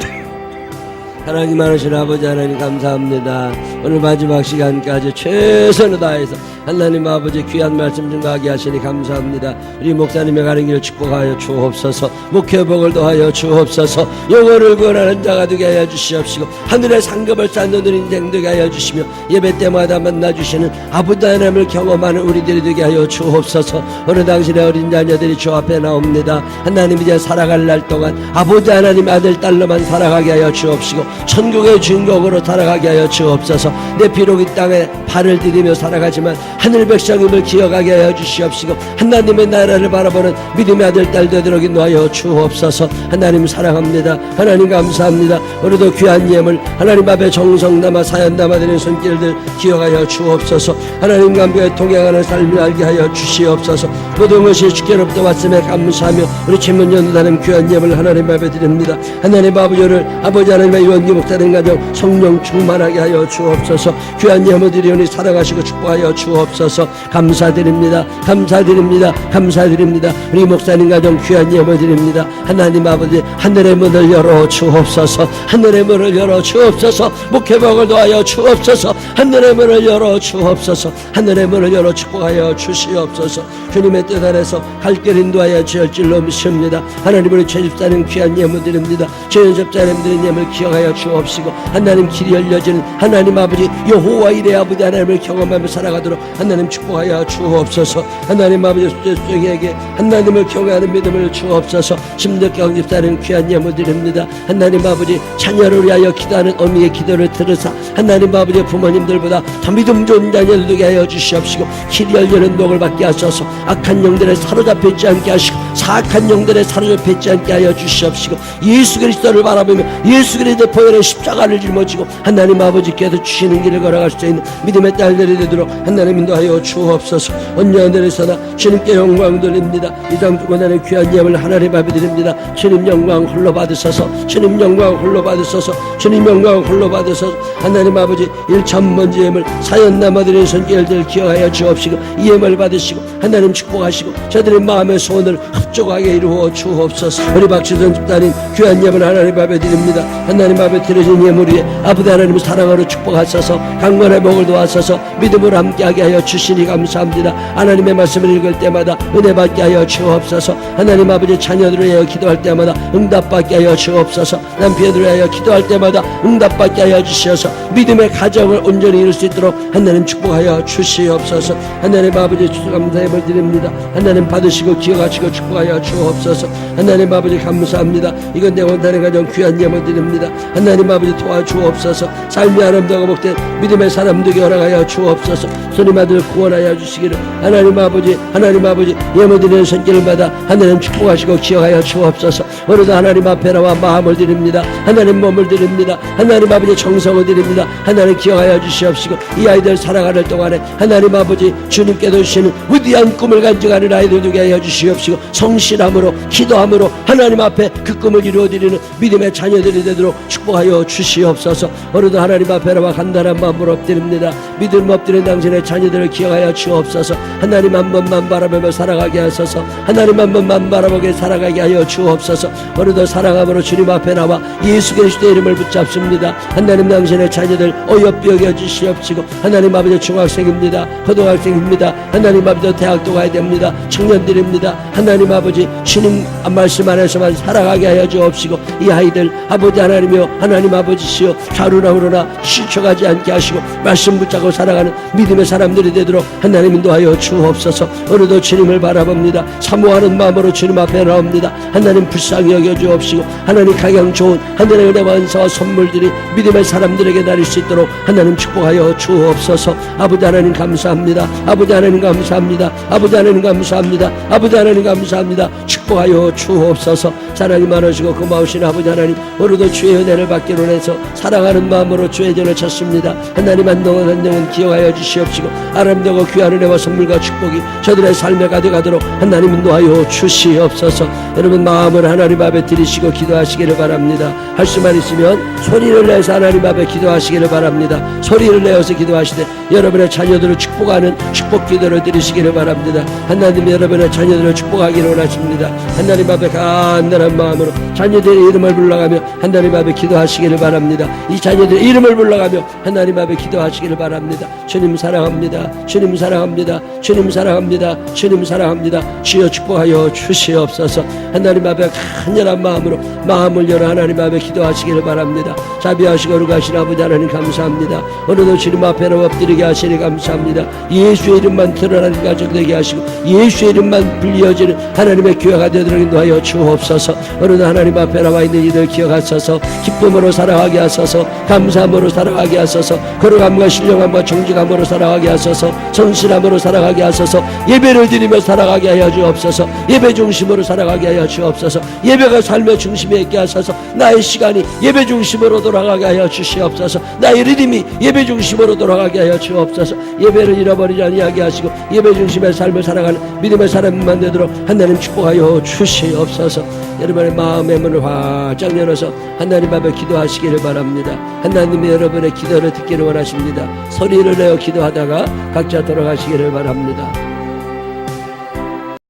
하나님 하나신 아버지 하나님 감사합니다. 오늘 마지막 시간까지 최선을 다해서 하나님 아버지 귀한 말씀 증거하게 하시니 감사합니다. 우리 목사님의 가는 길을 축복하여 주옵소서. 목회복을 더하여 주옵소서. 영혼을 구원하는 자가 되게 하여 주시옵시고 하늘의 상급을 쌓는 인생 되게 하여 주시며 예배 때마다 만나주시는 아버지 하나님을 경험하는 우리들이 되게 하여 주옵소서. 어느 당신의 어린 자녀들이 주 앞에 나옵니다. 하나님 이제 살아갈 날 동안 아버지 하나님 아들 딸로만 살아가게 하여 주옵시고 천국의 주인공으로 살아가게 하여 주옵소서. 내 비록 이 땅에 발을 디디며 살아가지만 하늘 백성임을 기억하게 하여 주시옵시고 하나님의 나라를 바라보는 믿음의 아들 딸 되도록 인도하여 주옵소서. 하나님 사랑합니다. 하나님 감사합니다. 오늘도 귀한 예물 하나님 앞에 정성 담아 사연 담아드리는 손길들 기억하여 주옵소서. 하나님과 함께 동행하는 삶을 알게 하여 주시옵소서. 모든 것이 주께로부터 왔음에 감사하며 우리 최문연다는 귀한 예물 하나님 앞에 드립니다. 하나님 아버지를 아버지 하나님의 유언기 목사님 가정 성령 충만하게 하여 주옵소서. 귀한 예물들이 오늘 사랑하시고 축복하여 주옵소서. 감사드립니다. 감사드립니다. 감사드립니다. 우리 목사님 가정 귀한 예물드립니다. 하나님 아버지 하늘의 문을 열어 주옵소서. 하늘의 문을 열어 주옵소서. 목회복을 도하여 주옵소서. 하늘의 문을 열어 주옵소서. 하늘의 문을 열어 축복하여 주시옵소서. 주님의 뜻 안에서 갈 길 인도하여 주실 줄로 믿습니다. 하나님 우리 최집사님 귀한 예물드립니다. 최연접사님들의 예물 기억하여 주옵시고 하나님 길이 열려지는 하나님 아버지 여호와 이레 아버지 하나님을 경험하며 살아가도록 하나님 축복하여 주옵소서. 하나님 아버지 수정에게 하나님을 경외하는 믿음을 주옵소서. 심덕경 집사님 귀한 예물 드립니다. 하나님 아버지 자녀를 위하여 기도하는 어미의 기도를 들으사 하나님 아버지 부모님들보다 더 믿음 좋은 자녀를 되게 하여 주시옵시고 길이 열리는 복을 받게 하소서. 악한 영들에 사로잡혀 있지 않게 하시고 사악한 영들에 사로잡혀 있지 않게 하여 주시옵시고 예수 그리스도를 바라보며 예수 그리스도의 보혈의 십자가를 짊어지고 하나님 아버지께서 주시는 길을 걸어갈 수 있는 믿음의 딸들이 되도록 하나님 인도하여 주옵소서. 언제하늘에서나 주님께 영광 돌립니다. 이장 주권하는 귀한 예물 하나님 앞에 드립니다. 주님 영광 홀로 받으소서. 주님 영광 홀로 받으소서. 주님 영광 홀로 받으소서. 하나님 아버지 1천 번째 예물 사연 남아드리는 손길들 기억하여 주옵시고 이 예물 받으시고 하나님 축복하시고 저들의 마음의 소원을 흡족하게 이루어 주옵소서. 우리 박지선 집사님 귀한 예물 하나님 앞에 드립니다. 하나님 앞에 드려진 예물 위에 아버지 하나님의 사랑으로 축복하소서. 강건의 복을 도와소서. 믿음으로 함께하게 하여 주시니 감사합니다. 하나님의 말씀을 읽을 때마다 은혜 받게 하여 주옵소서. 하나님 아버지 자녀들을 위하여 기도할 때마다 응답받게 하여 주옵소서. 남편들을 위하여 기도할 때마다 응답받게 하여 주시옵소서. 믿음의 가정을 온전히 이룰 수 있도록 하나님 축복하여 주시옵소서. 하나님 아버지 감사의 을 드립니다. 하나님 받으시고 기억하시고 축복하여 주옵소서. 하나님 아버지 감사합니다. 이건 내 원단의 가정 귀한 예물 드립니다. 하나님 아버지 도와주옵소서. 삶이 아름다고 복된 믿음의 사람 되게 허락하여 주옵소서. 주님 아들 구원하여 주시기를 하나님 아버지 예물 드리는 손길을 받아 하나님 축복하시고 기억하여 주옵소서. 오늘도 하나님 앞에 나와 마음을 드립니다. 하나님 몸을 드립니다. 하나님 아버지 정성을 드립니다. 하나님 기억하여 주시옵시고 이 아이들 살아가는 동안에 하나님 아버지 주님께서 주시는 위대한 꿈을 간직하는 아이들 되게 하여 주시옵시고 성실함으로 기도함으로 하나님 앞에 그 꿈을 이루어드리는 믿음의 자녀들이 되도록 축복하여 주시옵소서. 오늘도 하나님 앞에 나와 간단한 마음으로 엎드립니다. 믿음 엎드린 당신의 자녀들을 기억하여 주옵소서. 하나님 한 번만 바라보며 살아가게 하소서. 하나님 한 번만 바라보게 살아가게 하여 주옵소서. 오늘도 사랑함으로 주님 앞에 나와 예수 그리스도의 이름을 붙잡습니다. 하나님 당신의 자녀들 어여삐 여겨 주시옵시고 하나님 아버지 중학생입니다. 고등학생입니다. 하나님 아버지 대학도 가야 됩니다. 청년들입니다. 하나님 아버지 주님 말씀 안에서만 살아가게 하여 주옵시고 이 아이들 아버지 하나님이여 하나님 아버지시여 좌루나 우루나 시쳐가지 않게 하시고 말씀 붙잡고 살아가는 믿음의 사람들이 되도록 하나님 인도하여 주옵소서. 오늘도 주님을 바라봅니다. 사모하는 마음으로 주님 앞에 나옵니다. 하나님 불쌍히 여겨 주옵시고 하나님 가장 좋은 하늘의 은혜와 은사와 선물들이 믿음의 사람들에게 나릴 수 있도록 하나님 축복하여 주옵소서. 아버지 하나님 감사합니다. 아버지 하나님 감사합니다. 아버지 하나님 감사합니다. 아버지 하나님 감사합니다. 축복하여 주옵소서. 사랑이 많으시고 고마우신 아버지 하나님 오늘도 주의 은혜를 받기로 해서 사랑하는 마음으로 주의 전을 찾습니다. 하나님 한동안 한동안 기억하여 주시옵시고 아름다고 귀한 은혜와 선물과 축복이 저들의 삶에 가득하도록 하나님 인도하여 주시옵소서. 여러분 마음을 하나님 하나님 앞에 드리시고 기도하시기를 바랍니다. 할 수만 있으면 소리를 내서 하나님 앞에 기도하시기를 바랍니다. 소리를 내어서 기도하시되 여러분의 자녀들을 축복하는 축복 기도를 드리시기를 바랍니다. 하나님 여러분의 자녀들을 축복하기를 원하십니다. 하나님 앞에 간절한 마음으로 자녀들의 이름을 불러가며 하나님 앞에 기도하시기를 바랍니다. 이 자녀들의 이름을 불러가며 하나님 앞에 기도하시기를 바랍니다. 주님 사랑합니다. 주님 사랑합니다. 주님 사랑합니다. 주님 사랑합니다. 주여 축복하여 주시옵소서. 하나님 앞에 간절한 마음으로 마음을 열어 하나님 앞에 기도하시기를 바랍니다. 자비하시고 거룩하신 아버지 하나님 감사합니다. 오늘도 주님 앞에 엎드리게 하시니 감사합니다. 예수의 이름만 드러나는 가정 되게 하시고 예수의 이름만 불리어지는 하나님의 교회가 되도록 인도하여 주옵소서. 오늘도 하나님 앞에 나와 있는 이들 기억하소서. 기쁨으로 살아가게 하소서. 감사함으로 살아가게 하소서. 거룩함과 신령함과 정직함으로 살아가게 하소서. 성실함으로 살아가게 하소서. 예배를 드리며 살아가게 하여 주옵소서. 예배 중심으로 살아가게 하여 주옵소서. 예배가 삶의 중심에 있게 하소서. 나의 시간이 예배 중심으로 돌아가게 하여 주시옵소서. 나의 리듬이 예배 중심으로 돌아가게 하여 주옵소서. 예배를 잃어버리지 아니하게 하시고 예배 중심의 삶을 살아가는 믿음의 사람만 되도록 하나님 축복하여 주시옵소서. 여러분의 마음의 문을 활짝 열어서 하나님 앞에 기도하시기를 바랍니다. 하나님이 여러분의 기도를 듣기를 원하십니다. 소리를 내어 기도하다가 각자 돌아가시기를 바랍니다.